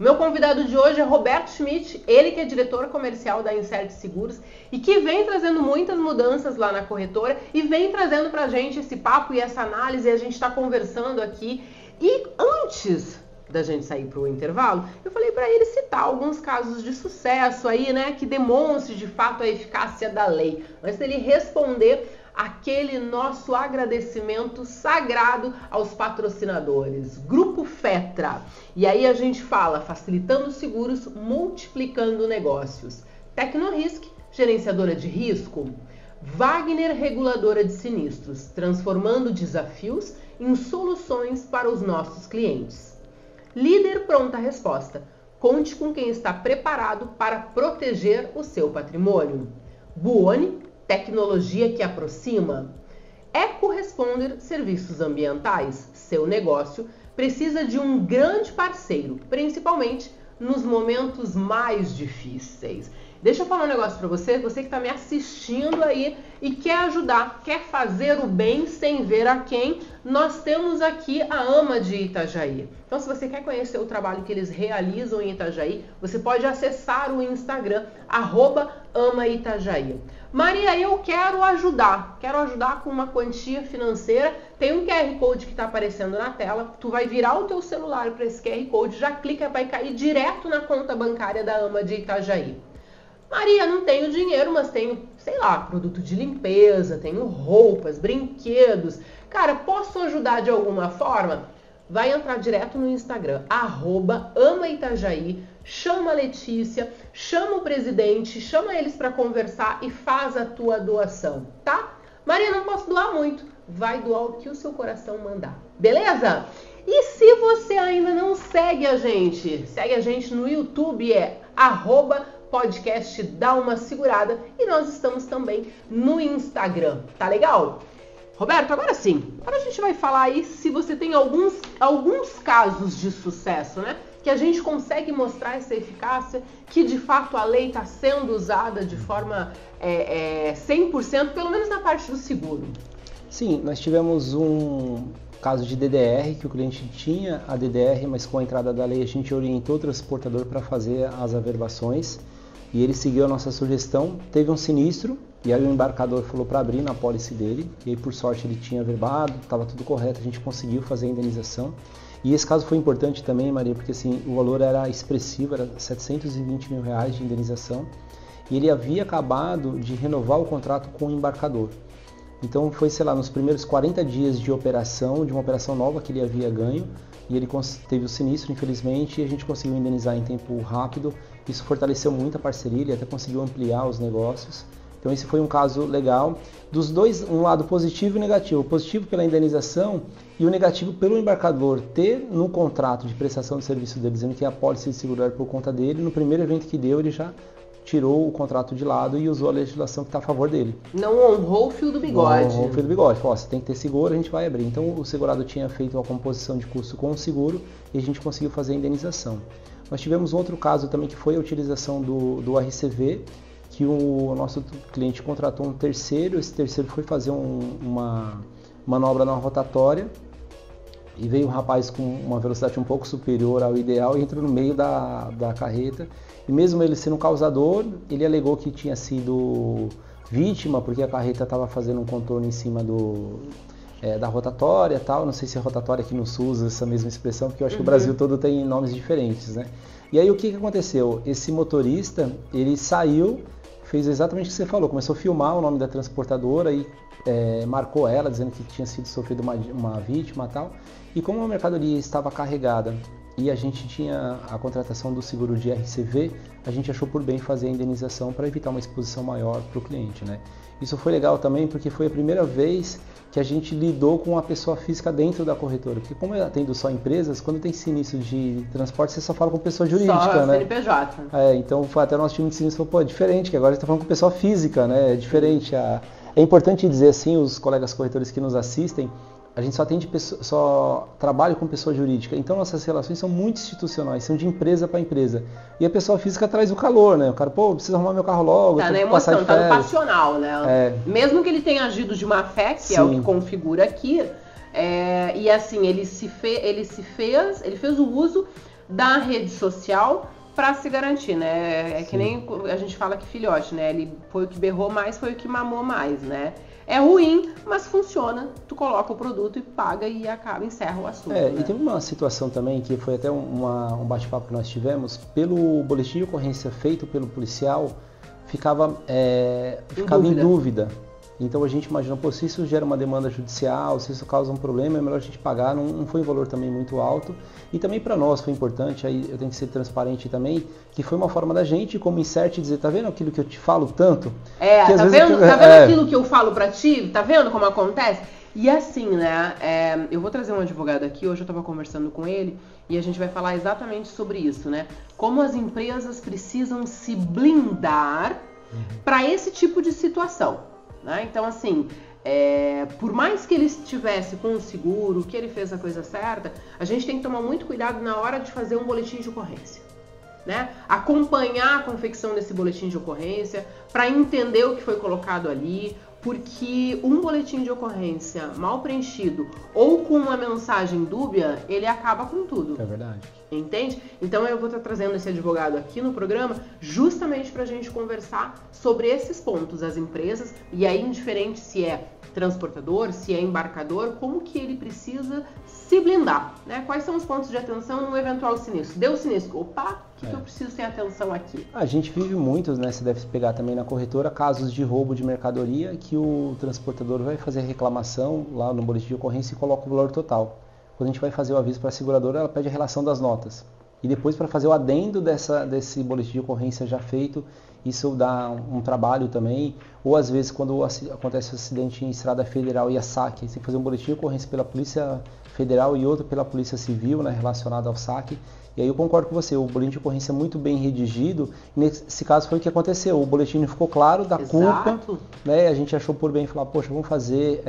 O meu convidado de hoje é Roberto Schmidt, ele que é diretor comercial da Insert Seguros e que vem trazendo muitas mudanças lá na corretora e vem trazendo pra gente esse papo e essa análise, e a gente está conversando aqui. E antes da gente sair para o intervalo, eu falei para ele citar alguns casos de sucesso aí, né, que demonstrem de fato a eficácia da lei. Antes dele responder aquele nosso agradecimento sagrado aos patrocinadores, Grupo Fetra. E aí a gente fala facilitando seguros, multiplicando negócios. Tecnorisk, gerenciadora de risco. Wagner, reguladora de sinistros, transformando desafios em soluções para os nossos clientes. Líder Pronta Resposta. Conte com quem está preparado para proteger o seu patrimônio. Buoni, tecnologia que aproxima. EcoResponder Serviços Ambientais. Seu negócio precisa de um grande parceiro, principalmente nos momentos mais difíceis. Deixa eu falar um negócio para você que está me assistindo aí e quer ajudar, quer fazer o bem sem ver a quem, nós temos aqui a AMA de Itajaí. Então, se você quer conhecer o trabalho que eles realizam em Itajaí, você pode acessar o Instagram, @AmaItajaí. Maria, eu quero ajudar com uma quantia financeira, tem um QR Code que está aparecendo na tela, tu vai virar o teu celular para esse QR Code, já clica, vai cair direto na conta bancária da AMA de Itajaí. Maria, não tenho dinheiro, mas tenho, sei lá, produto de limpeza, tenho roupas, brinquedos. Cara, posso ajudar de alguma forma? Vai entrar direto no Instagram, @AmaItajaí, chama a Letícia, chama o presidente, chama eles para conversar e faz a tua doação, tá? Maria, não posso doar muito, vai doar o que o seu coração mandar, beleza? E se você ainda não segue a gente no YouTube, @podcast Dá Uma Segurada, e nós estamos também no Instagram, tá legal? Roberto, agora sim, agora a gente vai falar aí se você tem alguns casos de sucesso, né? Que a gente consegue mostrar essa eficácia, que de fato a lei está sendo usada de forma 100%, pelo menos na parte do seguro. Sim, nós tivemos um caso de DDR, que o cliente tinha a DDR, mas com a entrada da lei a gente orientou o transportador para fazer as averbações. E ele seguiu a nossa sugestão, teve um sinistro, e aí o embarcador falou para abrir na apólice dele, e aí por sorte ele tinha averbado, estava tudo correto, a gente conseguiu fazer a indenização. E esse caso foi importante também, Maria, porque assim, o valor era expressivo, era R$720 mil de indenização, e ele havia acabado de renovar o contrato com o embarcador. Então foi, sei lá, nos primeiros 40 dias de operação, de uma operação nova que ele havia ganho, e ele teve o sinistro, infelizmente, e a gente conseguiu indenizar em tempo rápido. Isso fortaleceu muito a parceria, ele até conseguiu ampliar os negócios. Então esse foi um caso legal. Dos dois, um lado positivo e negativo. O positivo pela indenização e o negativo pelo embarcador ter no contrato de prestação de serviço dele, dizendo que a apólice de seguro era por conta dele. No primeiro evento que deu, ele já tirou o contrato de lado e usou a legislação que está a favor dele. Não honrou o fio do bigode. Não honrou o fio do bigode. Falou, você tem que ter seguro, a gente vai abrir. Então o segurado tinha feito a composição de custo com o seguro e a gente conseguiu fazer a indenização. Nós tivemos um outro caso também que foi a utilização do RCV, que o nosso cliente contratou um terceiro, esse terceiro foi fazer uma manobra na rotatória e veio um rapaz com uma velocidade um pouco superior ao ideal e entrou no meio da carreta. E mesmo ele sendo causador, ele alegou que tinha sido vítima, porque a carreta estava fazendo um contorno em cima da rotatória e tal. Não sei se é rotatória aqui no Sul usa essa mesma expressão, porque eu acho que o Brasil todo tem nomes diferentes, né? E aí o que aconteceu? Esse motorista, ele saiu, fez exatamente o que você falou, começou a filmar o nome da transportadora e marcou ela, dizendo que tinha sido sofrido uma vítima e tal. E como a mercadoria estava carregada e a gente tinha a contratação do seguro de RCV, a gente achou por bem fazer a indenização para evitar uma exposição maior para o cliente, né? Isso foi legal também porque foi a primeira vez que a gente lidou com uma pessoa física dentro da corretora. Porque como eu atendo só empresas, quando tem sinistro de transporte, você só fala com pessoa jurídica, só, né? CNPJ. Então até o nosso time de sinistro falou, pô, é diferente, que agora você está falando com pessoa física, né? É diferente. É importante dizer assim, os colegas corretores que nos assistem, a gente só trabalha com pessoa jurídica, então nossas relações são muito institucionais, são de empresa para empresa. E a pessoa física traz o calor, né? O cara, pô, preciso arrumar meu carro logo. Tá na emoção, tá no passional, né? Mesmo que ele tenha agido de má fé, que é o que configura aqui, e assim, ele fez o uso da rede social para se garantir, né? Que nem a gente fala que filhote, né? Ele foi o que berrou mais, foi o que mamou mais, né? É ruim, mas funciona. Tu coloca o produto e paga e encerra o assunto. Né? E teve uma situação também que foi até um bate-papo que nós tivemos. Pelo boletim de ocorrência feito pelo policial, ficava em dúvida. Então a gente imaginou, pô, se isso gera uma demanda judicial, se isso causa um problema, é melhor a gente pagar. Não foi um valor também muito alto. E também para nós foi importante, aí eu tenho que ser transparente também, que foi uma forma da gente, como insert, dizer, tá vendo aquilo que eu te falo tanto? Tá vendo aquilo que eu falo para ti? Tá vendo como acontece? E assim, né, eu vou trazer um advogado aqui, hoje eu estava conversando com ele, e a gente vai falar exatamente sobre isso, né? Como as empresas precisam se blindar para esse tipo de situação. Né? Então, assim, por mais que ele estivesse com o seguro, que ele fez a coisa certa, a gente tem que tomar muito cuidado na hora de fazer um boletim de ocorrência. Né? Acompanhar a confecção desse boletim de ocorrência para entender o que foi colocado ali, porque um boletim de ocorrência mal preenchido ou com uma mensagem dúbia, ele acaba com tudo. É verdade. Entende? Então eu vou estar trazendo esse advogado aqui no programa justamente para a gente conversar sobre esses pontos, as empresas, e aí indiferente se é transportador, se é embarcador, como que ele precisa se blindar, né? Quais são os pontos de atenção no eventual sinistro? Deu sinistro, opa, o que eu preciso ter atenção aqui? A gente vive muitos, né? Você deve pegar também na corretora, casos de roubo de mercadoria que o transportador vai fazer a reclamação lá no boletim de ocorrência e coloca o valor total. Quando a gente vai fazer o aviso para a seguradora, ela pede a relação das notas. E depois, para fazer o adendo desse boletim de ocorrência já feito, isso dá um trabalho também. Ou às vezes, quando acontece um acidente em estrada federal e a saque, você tem que fazer um boletim de ocorrência pela Polícia Federal e outro pela Polícia Civil, né, relacionado ao saque. E aí eu concordo com você, o boletim de ocorrência é muito bem redigido. Nesse caso foi o que aconteceu, o boletim não ficou claro da culpa, né, a gente achou por bem falar, poxa, vamos fazer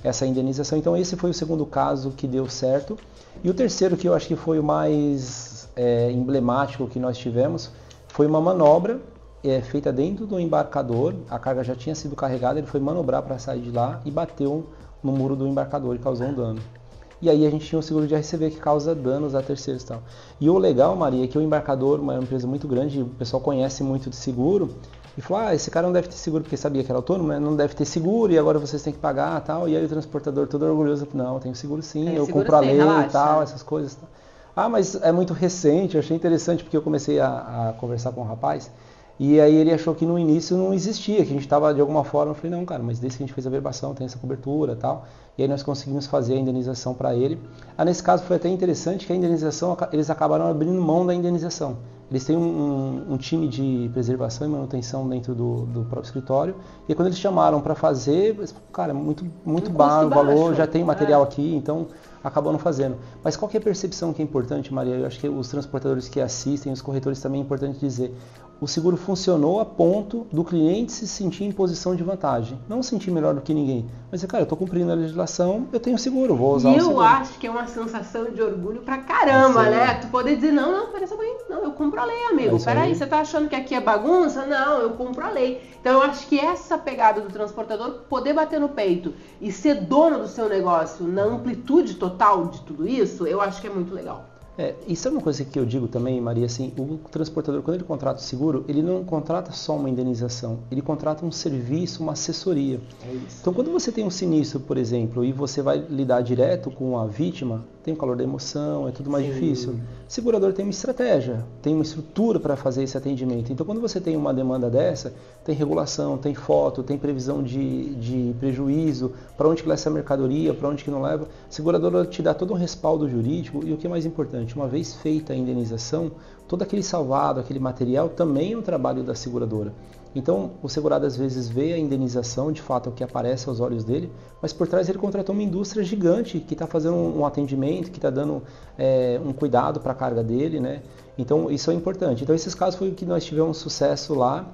essa indenização. Então esse foi o segundo caso que deu certo. E o terceiro, que eu acho que foi o mais emblemático que nós tivemos, foi uma manobra feita dentro do embarcador, a carga já tinha sido carregada, ele foi manobrar para sair de lá e bateu no muro do embarcador e causou um dano. E aí a gente tinha um seguro de RCV que causa danos a terceiros e tal. E o legal, Maria, é que o embarcador, uma empresa muito grande, o pessoal conhece muito de seguro, e falou, esse cara não deve ter seguro porque sabia que era autônomo, né? Não deve ter seguro e agora vocês têm que pagar e tal. E aí o transportador todo orgulhoso, não, tenho seguro sim, eu compro a lei e tal, essas coisas. Tal. Ah, mas é muito recente, eu achei interessante porque eu comecei a conversar com o rapaz, e aí ele achou que no início não existia, que a gente estava de alguma forma, eu falei, não, cara, mas desde que a gente fez a verbação, tem essa cobertura e tal, e aí nós conseguimos fazer a indenização para ele. Nesse caso foi até interessante que a indenização, eles acabaram abrindo mão da indenização. Eles têm um time de preservação e manutenção dentro do próprio escritório, e quando eles chamaram para fazer, cara, muito baixo o valor, já tem material aqui, então acabou não fazendo. Mas qual que é a percepção que é importante, Maria? Eu acho que os transportadores que assistem, os corretores também é importante dizer, o seguro funcionou a ponto do cliente se sentir em posição de vantagem. Não se sentir melhor do que ninguém. Mas, cara, eu estou cumprindo a legislação, eu tenho seguro, vou usar o seguro. E eu acho que é uma sensação de orgulho pra caramba, né? Tu poder dizer, não, peraí, não, eu cumpro a lei, amigo. Peraí, você tá achando que aqui é bagunça? Não, eu cumpro a lei. Então, eu acho que essa pegada do transportador, poder bater no peito e ser dono do seu negócio na amplitude total de tudo isso, eu acho que é muito legal. Isso é uma coisa que eu digo também, Maria, assim, o transportador, quando ele contrata o seguro, ele não contrata só uma indenização, ele contrata um serviço, uma assessoria. Então, quando você tem um sinistro, por exemplo, e você vai lidar direto com a vítima, tem o calor da emoção, é tudo mais difícil. O segurador tem uma estratégia, tem uma estrutura para fazer esse atendimento. Então, quando você tem uma demanda dessa, tem regulação, tem foto, tem previsão de prejuízo, para onde que leva essa mercadoria, para onde que não leva. A seguradora te dá todo um respaldo jurídico e o que é mais importante, uma vez feita a indenização, todo aquele salvado, aquele material também é um trabalho da seguradora. Então, o segurado às vezes vê a indenização, de fato é o que aparece aos olhos dele, mas por trás ele contratou uma indústria gigante que está fazendo um atendimento, que está dando um cuidado para a carga dele, né? Então, isso é importante. Então, esses casos foi o que nós tivemos sucesso lá.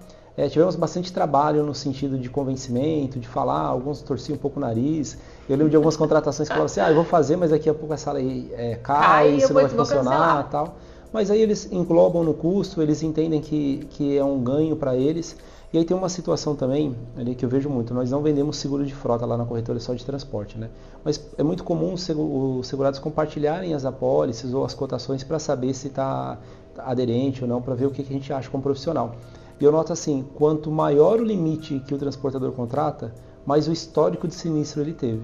Tivemos bastante trabalho no sentido de convencimento, de falar, alguns torciam um pouco o nariz. Eu lembro de algumas contratações que falavam assim, eu vou fazer, mas daqui a pouco essa lei cai, isso não vai funcionar e tal. Mas aí eles englobam no custo, eles entendem que é um ganho para eles. E aí tem uma situação também ali que eu vejo muito, nós não vendemos seguro de frota lá na corretora só de transporte, né? Mas é muito comum os segurados compartilharem as apólices ou as cotações para saber se está aderente ou não, para ver o que a gente acha como profissional. E eu noto assim, quanto maior o limite que o transportador contrata, mais o histórico de sinistro ele teve.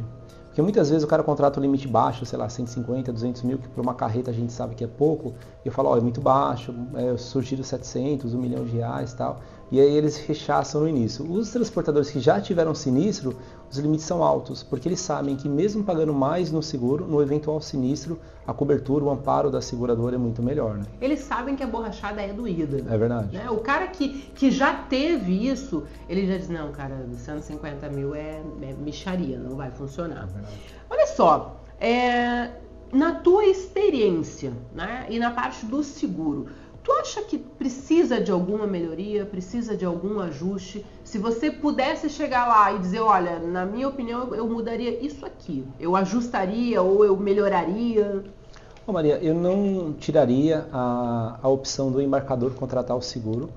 Porque muitas vezes o cara contrata um limite baixo, sei lá, 150, 200 mil, que por uma carreta a gente sabe que é pouco, e eu falo, é muito baixo, surgiram 700, 1 milhão de reais e tal, e aí eles rechaçam no início. Os transportadores que já tiveram sinistro, os limites são altos, porque eles sabem que mesmo pagando mais no seguro, no eventual sinistro, a cobertura, o amparo da seguradora é muito melhor, né? Eles sabem que a borrachada é doída. É verdade. Né? O cara que já teve isso, ele já diz, não, cara, 150 mil é mixaria, não vai funcionar. É verdade. Olha só, na tua experiência, né, e na parte do seguro, tu acha que precisa de alguma melhoria, precisa de algum ajuste? Se você pudesse chegar lá e dizer, olha, na minha opinião, eu mudaria isso aqui, eu ajustaria ou eu melhoraria? Bom, Maria, eu não tiraria a opção do embarcador contratar o seguro,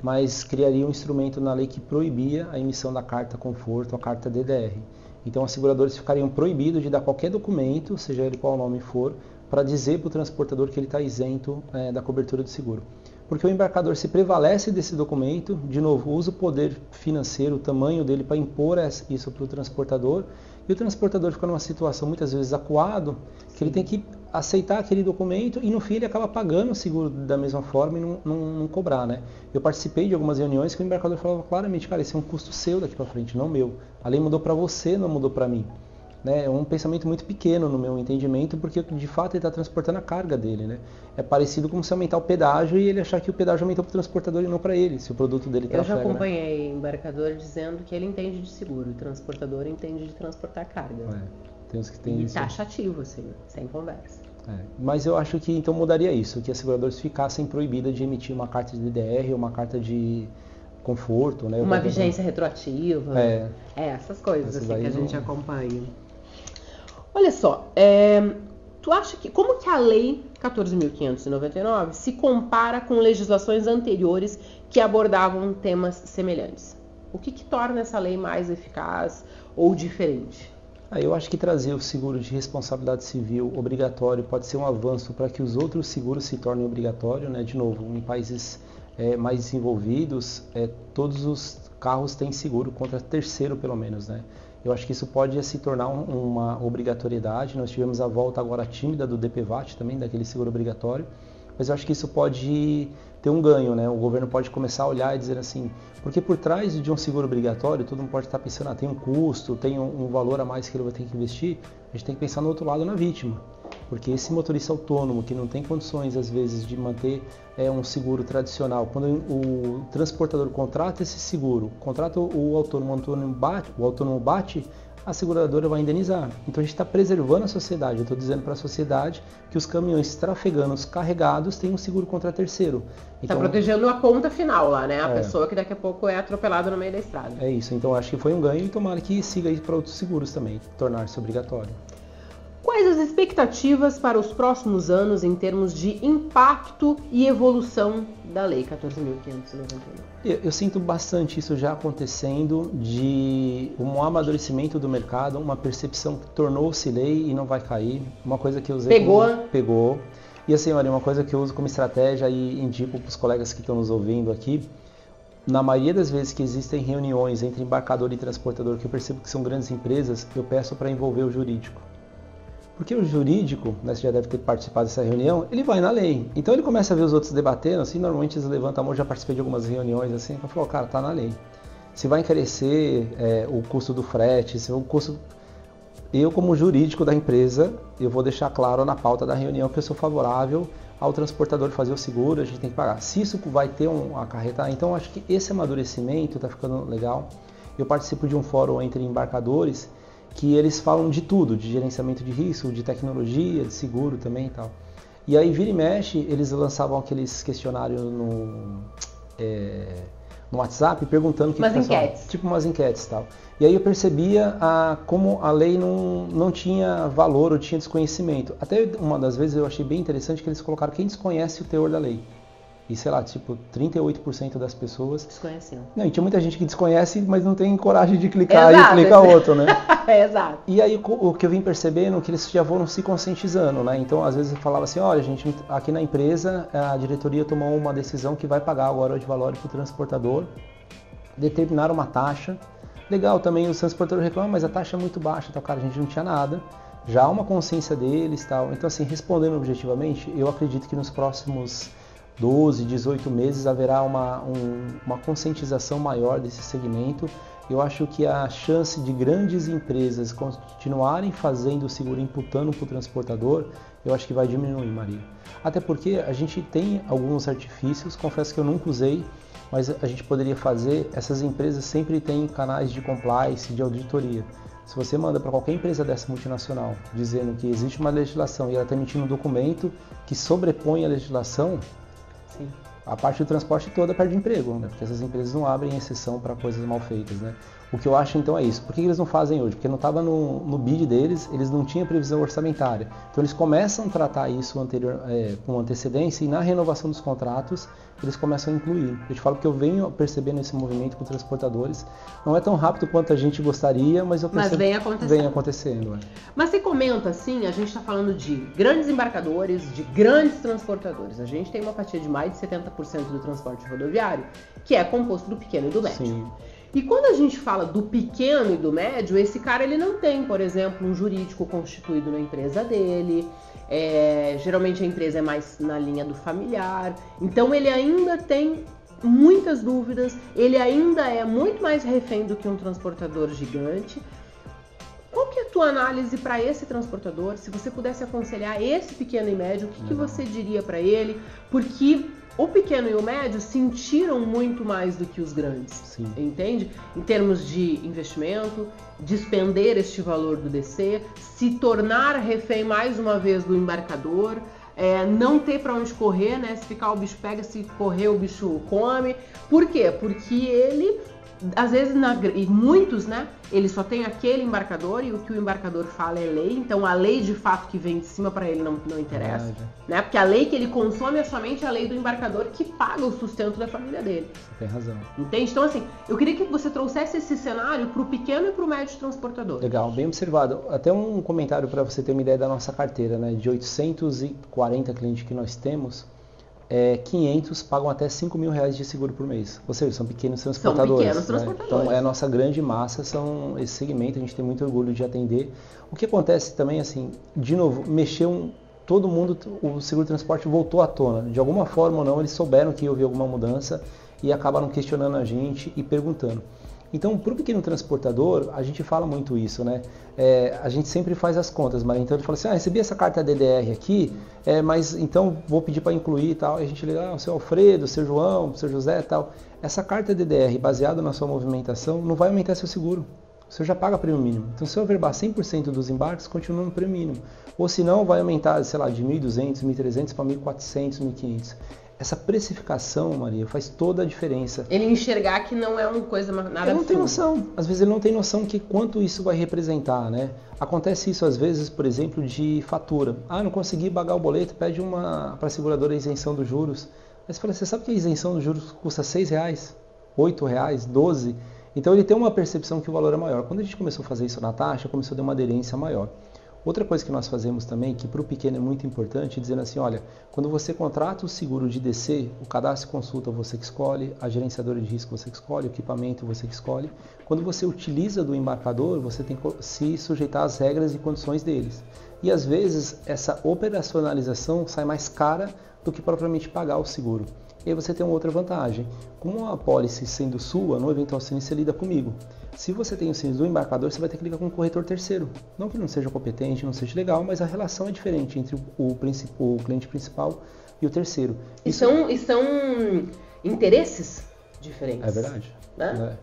mas criaria um instrumento na lei que proibia a emissão da carta conforto, a carta DDR. Então, as seguradoras ficariam proibidos de dar qualquer documento, seja ele qual nome for, para dizer para o transportador que ele está isento da cobertura do seguro. Porque o embarcador se prevalece desse documento, de novo, usa o poder financeiro, o tamanho dele para impor isso para o transportador, e o transportador fica numa situação muitas vezes acuado, que ele tem que aceitar aquele documento e no fim ele acaba pagando o seguro da mesma forma e não cobrar, né? Eu participei de algumas reuniões que o embarcador falava claramente, cara, esse é um custo seu daqui para frente, não meu. A lei mudou para você, não mudou para mim. Né? É um pensamento muito pequeno no meu entendimento, porque de fato ele está transportando a carga dele, né? É parecido como se aumentar o pedágio e ele achar que o pedágio aumentou para o transportador e não para ele, se o produto dele trafega. Eu já acompanhei embarcador dizendo que ele entende de seguro, o transportador entende de transportar carga. Tem uns que tem isso. Taxativo, assim, sem conversa. Mas eu acho que então mudaria isso, que as seguradoras ficassem proibidas de emitir uma carta de DDR ou uma carta de conforto, né? Uma vigência retroativa. Essas coisas assim, que a gente acompanha. Olha só, tu acha que como que a lei 14.599 se compara com legislações anteriores que abordavam temas semelhantes? O que torna essa lei mais eficaz ou diferente? Eu acho que trazer o seguro de responsabilidade civil obrigatório pode ser um avanço para que os outros seguros se tornem obrigatórios, né? De novo, em países mais desenvolvidos, todos os carros têm seguro contra terceiro, pelo menos, né? Eu acho que isso pode se tornar uma obrigatoriedade. Nós tivemos a volta agora tímida do DPVAT também, daquele seguro obrigatório, mas eu acho que isso pode ter um ganho, né? O governo pode começar a olhar e dizer assim, porque por trás de um seguro obrigatório, todo mundo pode estar pensando, tem um custo, tem um valor a mais que ele vai ter que investir, a gente tem que pensar no outro lado, na vítima. Porque esse motorista autônomo que não tem condições, às vezes, de manter um seguro tradicional, quando o transportador contrata esse seguro, contrata o autônomo bate, a seguradora vai indenizar. Então a gente está preservando a sociedade. Eu estou dizendo para a sociedade que os caminhões trafeganos carregados têm um seguro contra terceiro. Está protegendo a ponta final lá, né? A pessoa que daqui a pouco é atropelada no meio da estrada. É isso. Então acho que foi um ganho e tomara que siga aí para outros seguros também, tornar-se obrigatório. Quais as expectativas para os próximos anos em termos de impacto e evolução da Lei 14.599? Eu sinto bastante isso já acontecendo, de um amadurecimento do mercado, uma percepção que tornou-se lei e não vai cair. Uma coisa que eu usei... Pegou. E assim, olha, uma coisa que eu uso como estratégia e indico para os colegas que estão nos ouvindo aqui, na maioria das vezes que existem reuniões entre embarcador e transportador, que eu percebo que são grandes empresas, eu peço para envolver o jurídico. Porque o jurídico, né, você já deve ter participado dessa reunião, ele vai na lei. Então ele começa a ver os outros debatendo, assim, normalmente eles levantam a mão, já participei de algumas reuniões assim, para falar, cara, tá na lei. Se vai encarecer o custo do frete, se o custo... Eu, como jurídico da empresa, eu vou deixar claro na pauta da reunião que eu sou favorável ao transportador fazer o seguro, a gente tem que pagar. Se isso vai ter uma carreta, então acho que esse amadurecimento está ficando legal. Eu participo de um fórum entre embarcadores, que eles falam de tudo, de gerenciamento de risco, de tecnologia, de seguro também e tal. E aí, vira e mexe, eles lançavam aqueles questionários no WhatsApp perguntando o que umas o pessoal, enquetes. tipo umas enquetes e tal. E aí eu percebia como a lei não tinha valor ou tinha desconhecimento. Até uma das vezes eu achei bem interessante que eles colocaram quem desconhece o teor da lei. E sei lá, tipo, 38% das pessoas desconheciam. Não, e tinha muita gente que desconhece, mas não tem coragem de clicar Exato, e clica outro, né? Exato. E aí o que eu vim percebendo é que eles já foram se conscientizando, né? Então, às vezes eu falava assim, olha, gente, aqui na empresa a diretoria tomou uma decisão que vai pagar agora o de valor para o transportador, determinar uma taxa. Legal, também os transportadores reclamam, mas a taxa é muito baixa, então, cara, a gente não tinha nada. Já há uma consciência deles e tal. Então, assim, respondendo objetivamente, eu acredito que nos próximos 12, 18 meses haverá uma conscientização maior desse segmento. Eu acho que a chance de grandes empresas continuarem fazendo o seguro imputando para o transportador, eu acho que vai diminuir, Maria. Até porque a gente tem alguns artifícios, confesso que eu nunca usei, mas a gente poderia fazer, essas empresas sempre têm canais de compliance, de auditoria. Se você manda para qualquer empresa dessa multinacional dizendo que existe uma legislação e ela está emitindo um documento que sobrepõe a legislação, sim, a parte do transporte toda perde emprego, né? Porque essas empresas não abrem exceção para coisas mal feitas, né? O que eu acho então é isso. Por que eles não fazem hoje? Porque não estava no bid deles, eles não tinham previsão orçamentária. Então eles começam a tratar isso com antecedência e na renovação dos contratos eles começam a incluir. Eu te falo que eu venho percebendo esse movimento com transportadores. Não é tão rápido quanto a gente gostaria, mas eu percebo vem acontecendo. É. Mas você comenta assim, a gente está falando de grandes embarcadores, de grandes transportadores. A gente tem uma fatia de mais de 70% do transporte rodoviário, que é composto do pequeno e do médio. Sim. E quando a gente fala do pequeno e do médio, esse cara ele não tem, por exemplo, um jurídico constituído na empresa dele. Geralmente a empresa é mais na linha do familiar. Então ele ainda tem muitas dúvidas, ele ainda é muito mais refém do que um transportador gigante. Qual que é a tua análise para esse transportador? Se você pudesse aconselhar esse pequeno e médio, o que você diria para ele? Porque o pequeno e o médio sentiram muito mais do que os grandes, sim, entende? Em termos de investimento, despender este valor do DC, se tornar refém mais uma vez do embarcador, não ter para onde correr, né? Se ficar o bicho pega, se correr o bicho come. Por quê? Porque ele, às vezes, e muitos, né? Ele só tem aquele embarcador e o que o embarcador fala é lei. Então a lei de fato que vem de cima para ele não interessa, né? Porque a lei que ele consome é somente a lei do embarcador que paga o sustento da família dele. Você tem razão. Entende? Então assim, eu queria que você trouxesse esse cenário para o pequeno e para o médio transportador. Legal, bem observado. Até um comentário para você ter uma ideia da nossa carteira, né? De 840 clientes que nós temos, 500 pagam até R$5.000 de seguro por mês. Ou seja, são pequenos transportadores. São pequenos transportadores. Então, a nossa grande massa são esse segmento, a gente tem muito orgulho de atender. O que acontece também, assim, de novo, todo mundo, o seguro transporte voltou à tona. De alguma forma ou não, eles souberam que houve alguma mudança e acabaram questionando a gente e perguntando. Então, para o pequeno transportador, a gente fala muito isso, né? A gente sempre faz as contas, mas então ele fala assim, recebi essa carta DDR aqui, mas então vou pedir para incluir e tal. E a gente liga, o seu Alfredo, o seu João, o seu José e tal. Essa carta DDR, baseada na sua movimentação, não vai aumentar seu seguro. O senhor já paga prêmio mínimo. Então, se eu averbar 100% dos embarques, continua no prêmio mínimo. Ou se não, vai aumentar, sei lá, de 1.200, 1.300 para 1.400, 1.500. Essa precificação, Maria, faz toda a diferença. Ele enxergar que não é uma coisa nada. Ele não tem noção. Às vezes ele não tem noção de quanto isso vai representar, né? Acontece isso às vezes, por exemplo, de fatura. Não consegui pagar o boleto, pede para a seguradora a isenção dos juros. Aí você fala, você sabe que a isenção dos juros custa R$6, R$8, R$12? Então ele tem uma percepção que o valor é maior. Quando a gente começou a fazer isso na taxa, começou a ter uma aderência maior. Outra coisa que nós fazemos também, que para o pequeno é muito importante, dizendo assim, olha, quando você contrata o seguro de DC, o cadastro e consulta você que escolhe, a gerenciadora de risco você que escolhe, o equipamento você que escolhe. Quando você utiliza do embarcador, você tem que se sujeitar às regras e condições deles. E às vezes essa operacionalização sai mais cara do que propriamente pagar o seguro. E aí você tem uma outra vantagem. Como a apólice sendo sua, no eventual sinistro você lida comigo. Se você tem o sinistro do embarcador, você vai ter que ligar com um corretor terceiro. Não que não seja competente, não seja legal, mas a relação é diferente entre o cliente principal e o terceiro. E são interesses diferentes. É verdade. Né?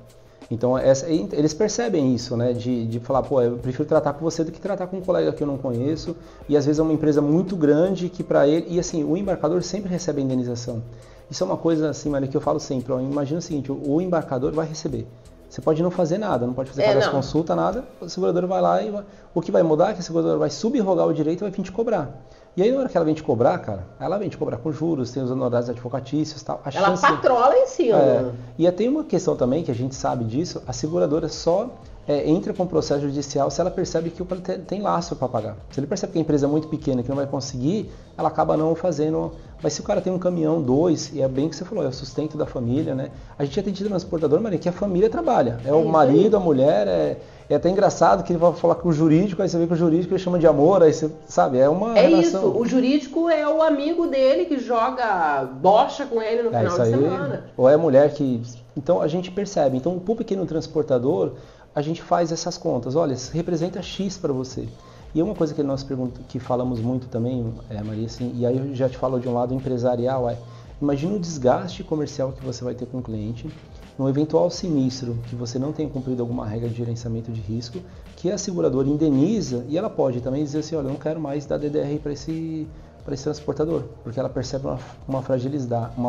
Então, eles percebem isso, né? De falar, pô, eu prefiro tratar com você do que tratar com um colega que eu não conheço. E às vezes é uma empresa muito grande que para ele... E assim, o embarcador sempre recebe a indenização. Isso é uma coisa assim, Maria, que eu falo sempre. Ó, imagina o seguinte, o embarcador vai receber. Você pode não fazer nada, não pode fazer cadastro de consulta, nada. A seguradora vai lá e o que vai mudar é que a seguradora vai subrogar o direito e vai vir te cobrar. E aí, na hora que ela vem te cobrar, cara, ela vem te cobrar com juros, tem os honorários advocatícios e tal. Ela patrola em cima. E tem uma questão também, que a gente sabe disso, a seguradora só entra com o processo judicial se ela percebe que o cara tem lastro para pagar. Se ele percebe que a empresa é muito pequena, que não vai conseguir, ela acaba não fazendo. Mas se o cara tem um caminhão, 2, e é bem o que você falou, é o sustento da família, né? A gente já tem tido transportador, Maria, que a família trabalha. É o marido, a mulher, é até engraçado que ele vai falar com o jurídico, aí você vê que o jurídico ele chama de amor, aí você sabe, é uma relação. Isso, o jurídico é o amigo dele que joga bocha com ele no final de semana. Ou é a mulher que... Então a gente percebe. Então pro pequeno transportador, a gente faz essas contas. Olha, representa X para você. E uma coisa que nós que falamos muito também, Maria, assim, e aí eu já te falo de um lado empresarial, imagina o desgaste comercial que você vai ter com o cliente, num eventual sinistro que você não tenha cumprido alguma regra de gerenciamento de risco, que a seguradora indeniza, e ela pode também dizer assim, olha, eu não quero mais dar DDR para esse transportador, porque ela percebe uma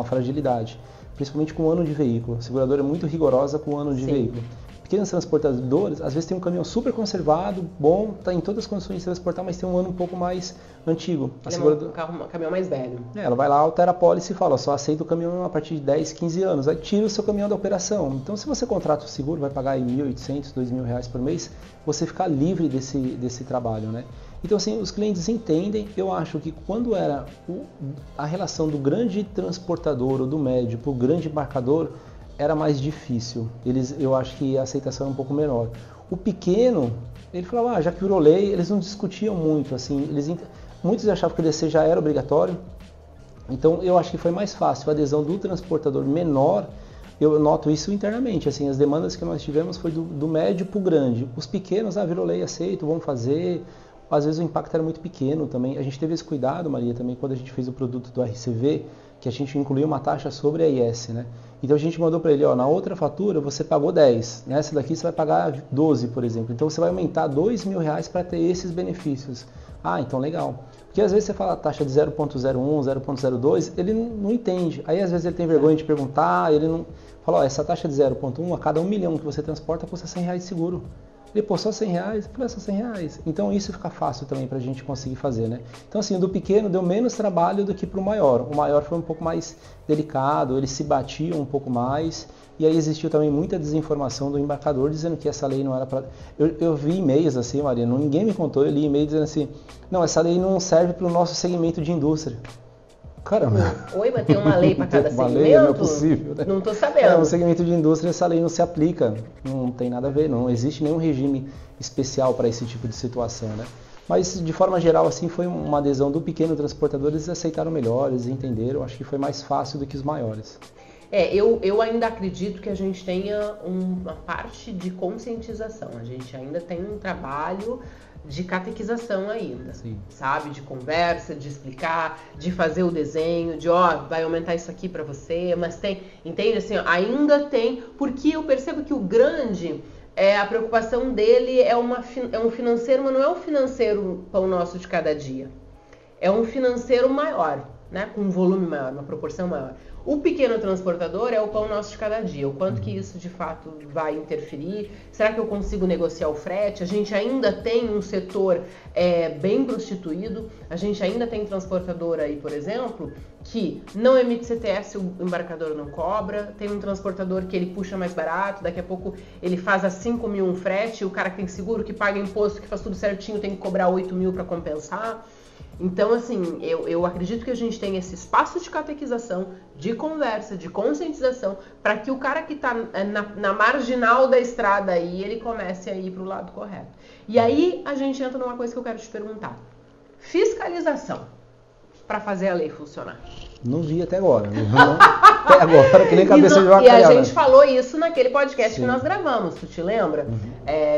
fragilidade, principalmente com o ano de veículo. A seguradora é muito rigorosa com o ano de veículo. Pequenos transportadores, às vezes tem um caminhão super conservado, bom, está em todas as condições de transportar, mas tem um ano um pouco mais antigo. Um caminhão mais velho. Ela vai lá, altera a pólice e fala, só aceita o caminhão a partir de 10, 15 anos. Aí tira o seu caminhão da operação. Então, se você contrata o seguro, vai pagar R$1.800, R$2.000 por mês, você fica livre desse trabalho, né? Então, assim, os clientes entendem. Eu acho que quando era a relação do grande transportador ou do médio para o grande embarcador, era mais difícil. Eu acho que a aceitação era um pouco menor. O pequeno, ele falava, já que virou lei, eles não discutiam muito, assim, muitos achavam que o DC já era obrigatório, então eu acho que foi mais fácil a adesão do transportador menor. Eu noto isso internamente, assim, as demandas que nós tivemos foi do médio para o grande. Os pequenos, virou lei, aceito, vamos fazer. Às vezes o impacto era muito pequeno também. A gente teve esse cuidado, Maria, também quando a gente fez o produto do RCV, que a gente incluiu uma taxa sobre a IS, né? Então a gente mandou para ele, na outra fatura você pagou 10, nessa daqui você vai pagar 12, por exemplo. Então você vai aumentar R$2.000 para ter esses benefícios. Então legal. Porque às vezes você fala a taxa de 0.01, 0.02, ele não entende. Aí às vezes ele tem vergonha de perguntar, ele não... Fala, essa taxa de 0.1, a cada 1 milhão que você transporta custa R$100 de seguro. Ele, só R$100? Eu falei, só R$100. Então isso fica fácil também para a gente conseguir fazer, né? Então assim, do pequeno deu menos trabalho do que para o maior. O maior foi um pouco mais delicado, eles se batiam um pouco mais. E aí existiu também muita desinformação do embarcador dizendo que essa lei não era para... Eu vi e-mails assim, Maria, ninguém me contou, eu li e-mail dizendo assim, não, essa lei não serve para o nosso segmento de indústria. Caramba. Oi, mas tem uma lei para cada segmento? Lei, não é possível, né? Não estou sabendo. No segmento de indústria essa lei não se aplica, não tem nada a ver, não existe nenhum regime especial para esse tipo de situação, né? Mas de forma geral assim foi uma adesão do pequeno transportador, eles aceitaram melhor, eles entenderam, acho que foi mais fácil do que os maiores. Eu ainda acredito que a gente tenha uma parte de conscientização, a gente ainda tem um trabalho de catequização ainda, sim, sabe? De conversa, de explicar, de fazer o desenho, de vai aumentar isso aqui para você, mas tem, entende? Assim, ainda tem, porque eu percebo que o grande, a preocupação dele é um financeiro, mas não é um financeiro pão nosso de cada dia, é um financeiro maior, né? Com um volume maior, uma proporção maior. O pequeno transportador é o pão nosso de cada dia. O quanto que isso de fato vai interferir? Será que eu consigo negociar o frete? A gente ainda tem um setor bem prostituído. A gente ainda tem transportador aí, por exemplo, que não emite CTS, o embarcador não cobra. Tem um transportador que ele puxa mais barato. Daqui a pouco ele faz a 5 mil um frete. O cara que tem seguro, que paga imposto, que faz tudo certinho, tem que cobrar 8 mil para compensar. Então, assim, eu acredito que a gente tem esse espaço de catequização, de conversa, de conscientização, para que o cara que está na marginal da estrada aí, ele comece a ir para o lado correto. E aí a gente entra numa coisa que eu quero te perguntar. Fiscalização para fazer a lei funcionar. Não vi até agora. Até agora, que nem cabeça de vaca. E a gente falou isso naquele podcast que nós gravamos, tu te lembra?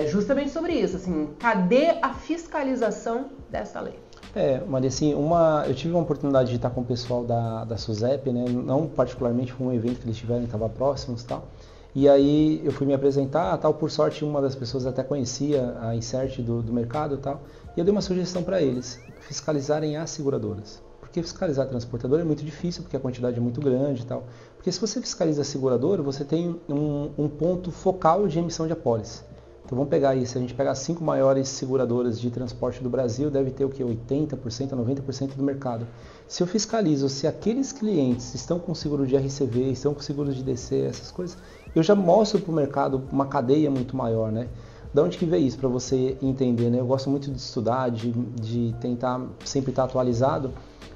Justamente sobre isso, assim, cadê a fiscalização dessa lei? Maria, assim, eu tive uma oportunidade de estar com o pessoal da SUSEP, né? Não particularmente, foi um evento que eles tiveram, estava próximos e tal. E aí eu fui me apresentar, tal, por sorte uma das pessoas até conhecia a Insert do mercado e tal, e eu dei uma sugestão para eles, fiscalizarem as seguradoras. Porque fiscalizar a transportadora é muito difícil, porque a quantidade é muito grande e tal. Porque se você fiscaliza a seguradora, você tem um ponto focal de emissão de apólice. Então vamos pegar aí, se a gente pegar as 5 maiores seguradoras de transporte do Brasil, deve ter o que? 80%, 90% do mercado. Se eu fiscalizo se aqueles clientes estão com seguro de RCV, estão com seguro de DC, essas coisas, eu já mostro para o mercado uma cadeia muito maior, né? Da onde que veio isso, para você entender, né? Eu gosto muito de estudar, de tentar sempre estar atualizado.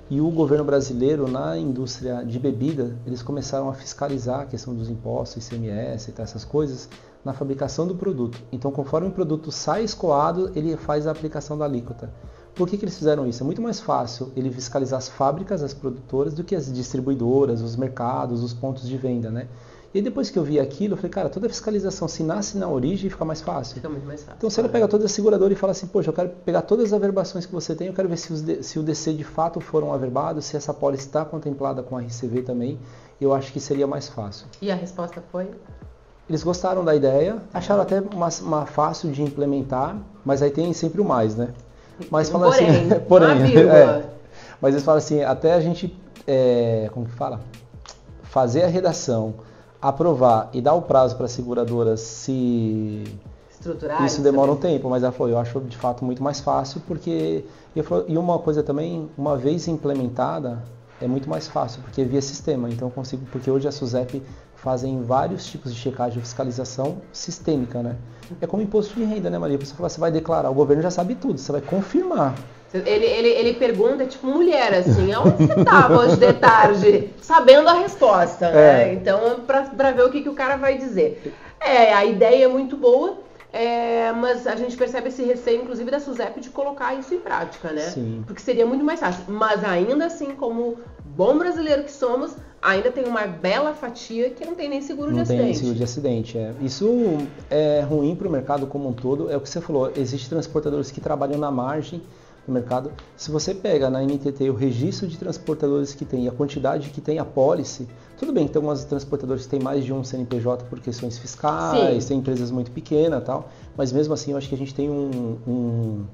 E o governo brasileiro, na indústria de bebida, eles começaram a fiscalizar a questão dos impostos, ICMS e tal, essas coisas, na fabricação do produto. Então, conforme o produto sai escoado, ele faz a aplicação da alíquota. Por que eles fizeram isso? É muito mais fácil ele fiscalizar as fábricas, as produtoras, do que as distribuidoras, os mercados, os pontos de venda, né? E depois que eu vi aquilo, eu falei, cara, toda a fiscalização, se nasce na origem, fica mais fácil. Fica muito mais fácil. Então, se ela pega toda a seguradora e fala assim, poxa, eu quero pegar todas as averbações que você tem, eu quero ver se o DC de fato foram averbados, se essa pólice está contemplada com a RCV também, eu acho que seria mais fácil. E a resposta foi? Eles gostaram da ideia, acharam até uma fácil de implementar, mas aí tem sempre o mais, né? Mas falam assim, porém, mas eles falam assim, até a gente, como que fala? Fazer a redação, aprovar e dar o prazo para a seguradora se estruturar, isso demora um tempo, mas ela falou, eu acho de fato muito mais fácil, porque e uma coisa também, uma vez implementada, é muito mais fácil, porque é via sistema, então eu consigo, porque hoje a SUSEP fazem vários tipos de checagem de fiscalização sistêmica, né? É como imposto de renda, né, Maria? Você vai declarar, o governo já sabe tudo, você vai confirmar. Ele pergunta, tipo, mulher, assim, aonde você estava hoje de tarde? Sabendo a resposta, né? Então, pra ver o que o cara vai dizer. A ideia é muito boa, mas a gente percebe esse receio, inclusive, da SUSEP de colocar isso em prática, né? Sim. Porque seria muito mais fácil. Mas ainda assim, como bom brasileiro que somos, ainda tem uma bela fatia que não tem nem seguro de acidente. Não tem nem seguro de acidente, Isso é ruim para o mercado como um todo, é o que você falou, existem transportadores que trabalham na margem do mercado. Se você pega na NTT o registro de transportadores que tem, a quantidade que tem a pólice, tudo bem que tem algumas transportadores que têm mais de um CNPJ por questões fiscais, tem empresas muito pequenas e tal, mas mesmo assim eu acho que a gente tem um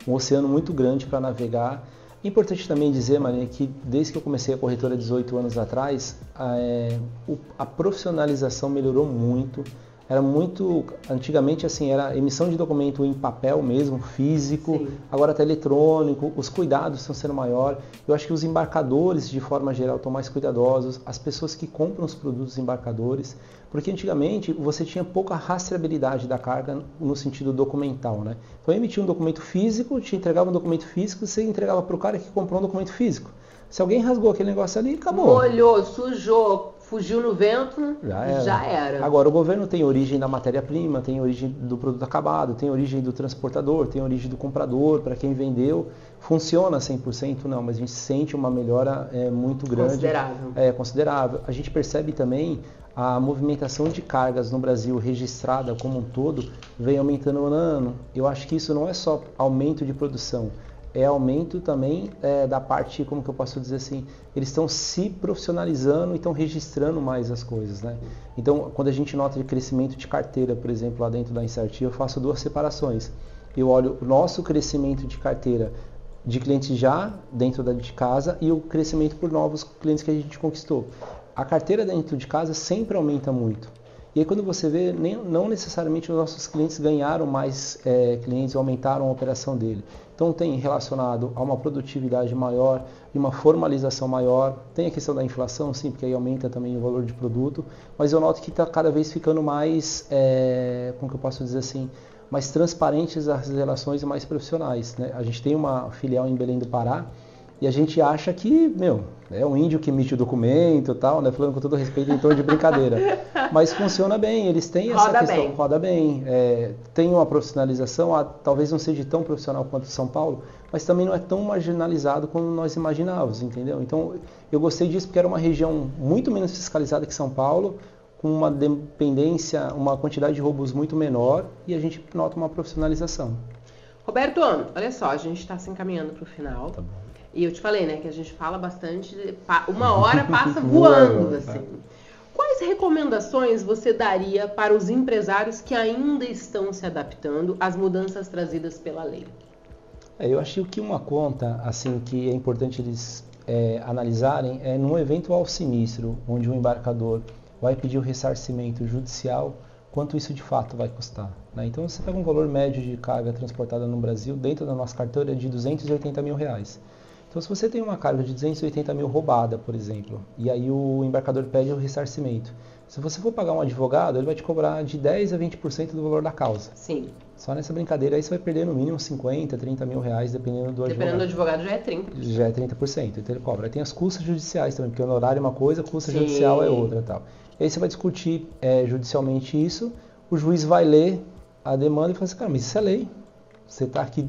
oceano muito grande para navegar. É importante também dizer, Maria, que desde que eu comecei a corretora 18 anos atrás, a profissionalização melhorou muito. Era muito, antigamente assim, era emissão de documento em papel mesmo, físico, Sim. Agora está eletrônico, os cuidados estão sendo maiores. Eu acho que os embarcadores, de forma geral, estão mais cuidadosos, as pessoas que compram os produtos embarcadores, porque antigamente você tinha pouca rastreabilidade da carga no sentido documental, né? Então eu emitia um documento físico, te entregava um documento físico, você entregava para o cara que comprou um documento físico. Se alguém rasgou aquele negócio ali, acabou. Molhou, sujou, fugiu no vento, já era. Agora, o governo tem origem da matéria-prima, tem origem do produto acabado, tem origem do transportador, tem origem do comprador, para quem vendeu. Funciona 100%? Não, mas a gente sente uma melhora muito grande. Considerável. Considerável. A gente percebe também a movimentação de cargas no Brasil registrada como um todo vem aumentando ano a ano. Eu acho que isso não é só aumento de produção, é aumento também da parte, como que eu posso dizer assim, eles estão se profissionalizando e estão registrando mais as coisas, né? Então, quando a gente nota de crescimento de carteira, por exemplo, lá dentro da Insert, eu faço 2 separações. Eu olho o nosso crescimento de carteira de clientes já dentro de casa e o crescimento por novos clientes que a gente conquistou. A carteira dentro de casa sempre aumenta muito. E aí quando você vê, não necessariamente os nossos clientes ganharam mais clientes ou aumentaram a operação dele. Então tem relacionado a uma produtividade maior e uma formalização maior. Tem a questão da inflação, sim, porque aí aumenta também o valor de produto. Mas eu noto que está cada vez ficando mais, como que eu posso dizer assim, mais transparentes as relações e mais profissionais, né? A gente tem uma filial em Belém do Pará, e a gente acha que, é um índio que emite o documento e tal, né? Falando com todo respeito em tom de brincadeira. Mas funciona bem, eles têm essa questão, roda bem. Tem uma profissionalização, talvez não seja tão profissional quanto São Paulo, mas também não é tão marginalizado como nós imaginávamos, entendeu? Então, eu gostei disso porque era uma região muito menos fiscalizada que São Paulo, com uma dependência, uma quantidade de roubos muito menor, e a gente nota uma profissionalização. Roberto, olha só, a gente está se encaminhando para o final. Tá bom. E eu te falei, né, que a gente fala bastante, 1 hora passa voando, assim. quais recomendações você daria para os empresários que ainda estão se adaptando às mudanças trazidas pela lei? Eu acho que uma conta assim que é importante eles analisarem é num eventual sinistro, onde o embarcador vai pedir o ressarcimento judicial, quanto isso de fato vai custar, né? Então você pega um valor médio de carga transportada no Brasil, dentro da nossa carteira, de R$280 mil. Então se você tem uma carga de 280 mil roubada, por exemplo, e aí o embarcador pede o ressarcimento, se você for pagar um advogado, ele vai te cobrar de 10% a 20% do valor da causa. Sim. Só nessa brincadeira aí você vai perder no mínimo 50, 30 mil reais, dependendo do advogado. Dependendo do advogado já é 30%. Já é 30%, então ele cobra. Aí tem as custas judiciais também, porque o honorário é uma coisa, a custa judicial é outra e tal. E aí você vai discutir judicialmente isso, o juiz vai ler a demanda e fala assim, cara, mas isso é lei. Você está aqui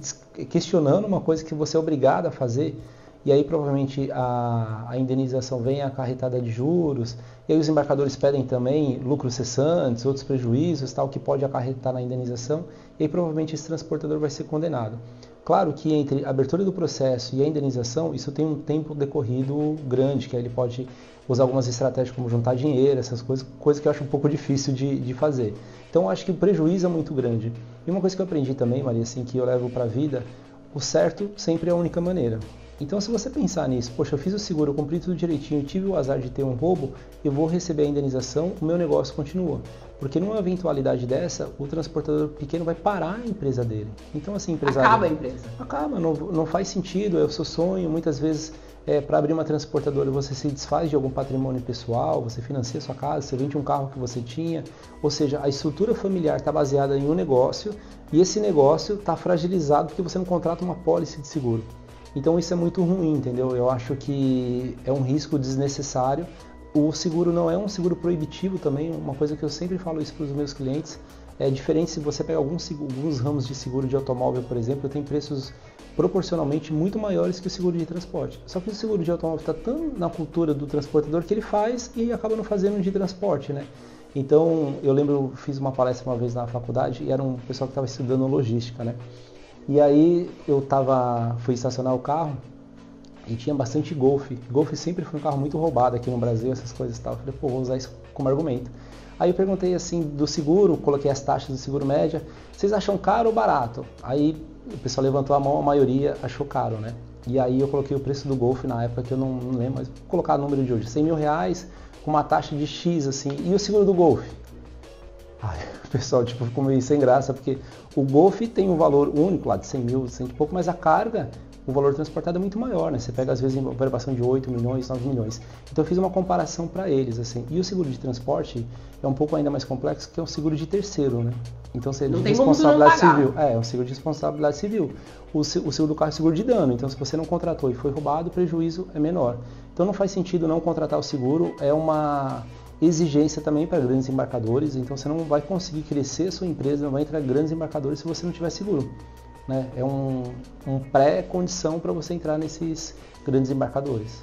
questionando uma coisa que você é obrigado a fazer. E aí provavelmente a indenização vem acarretada de juros, e aí os embarcadores pedem também lucros cessantes, outros prejuízos, tal, que pode acarretar na indenização, e aí provavelmente esse transportador vai ser condenado. Claro que entre a abertura do processo e a indenização, isso tem um tempo decorrido grande, que aí ele pode usar algumas estratégias como juntar dinheiro, essas coisas que eu acho um pouco difícil de fazer. Então eu acho que o prejuízo é muito grande. E uma coisa que eu aprendi também, Maria, assim, que eu levo para a vida, o certo sempre é a única maneira. Então se você pensar nisso, poxa, eu fiz o seguro, eu cumpri tudo direitinho, tive o azar de ter um roubo, eu vou receber a indenização, o meu negócio continua. Porque numa eventualidade dessa, o transportador pequeno vai parar a empresa dele. Então assim, empresário... Acaba a empresa. Acaba, não faz sentido, é o seu sonho, muitas vezes para abrir uma transportadora você se desfaz de algum patrimônio pessoal, você financia sua casa, você vende um carro que você tinha, ou seja, a estrutura familiar está baseada em um negócio e esse negócio está fragilizado porque você não contrata uma pólice de seguro. Então isso é muito ruim, entendeu? Eu acho que é um risco desnecessário. O seguro não é um seguro proibitivo também, uma coisa que eu sempre falo isso para os meus clientes, é diferente se você pega alguns ramos de seguro de automóvel, por exemplo, tem preços proporcionalmente muito maiores que o seguro de transporte. Só que o seguro de automóvel está tão na cultura do transportador que ele faz e acaba não fazendo de transporte, né? Então, eu lembro, eu fiz uma palestra uma vez na faculdade e era um pessoal que estava estudando logística, né? E aí fui estacionar o carro e tinha bastante Golf. Golf sempre foi um carro muito roubado aqui no Brasil, essas coisas e tal. Eu falei, pô, vou usar isso como argumento. Aí eu perguntei assim, do seguro, coloquei as taxas do seguro média, vocês acham caro ou barato? Aí o pessoal levantou a mão, a maioria achou caro, né? E aí eu coloquei o preço do Golf na época, que eu não lembro, mas vou colocar o número de hoje, 100 mil reais, com uma taxa de X, assim, e o seguro do Golf? Ai, o pessoal ficou meio sem graça, porque o Golf tem um valor único lá de 100 mil, 100 e pouco, mas a carga, o valor transportado é muito maior, né? Você pega às vezes uma variação de 8 milhões, 9 milhões. Então eu fiz uma comparação para eles, assim. E o seguro de transporte é um pouco ainda mais complexo, que é um seguro de terceiro, né? Então você é de responsabilidade civil. É um seguro de responsabilidade civil. O seguro do carro é seguro de dano. Então se você não contratou e foi roubado, o prejuízo é menor. Então não faz sentido não contratar o seguro, é uma exigência também para grandes embarcadores. Então você não vai conseguir crescer a sua empresa, não vai entrar grandes embarcadores se você não tiver seguro. Né? É um pré-condição para você entrar nesses grandes embarcadores.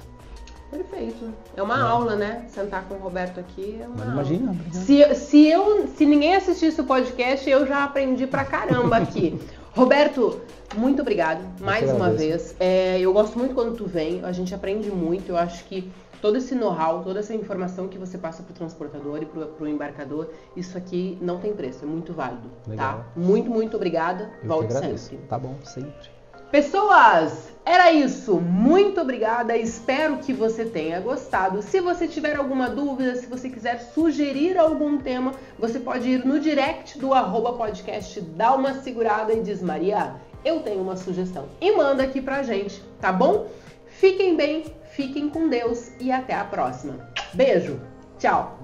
Perfeito. É uma aula, né? Sentar com o Roberto aqui é uma Imagina. aula. Se ninguém assistisse o podcast, eu já aprendi pra caramba aqui. Roberto, muito obrigado mais uma vez. Eu gosto muito quando tu vem, a gente aprende muito. Eu acho que todo esse know-how, toda essa informação que você passa pro transportador e pro embarcador, isso aqui não tem preço, é muito válido. Legal. Tá? Muito, muito obrigada. Volte sempre. Tá bom, sempre. Pessoas, era isso. Muito obrigada. Espero que você tenha gostado. Se você tiver alguma dúvida, se você quiser sugerir algum tema, você pode ir no direct do @podcast, dá uma segurada e diz, Maria, eu tenho uma sugestão. E manda aqui pra gente, tá bom? Fiquem bem, fiquem com Deus e até a próxima. Beijo, tchau!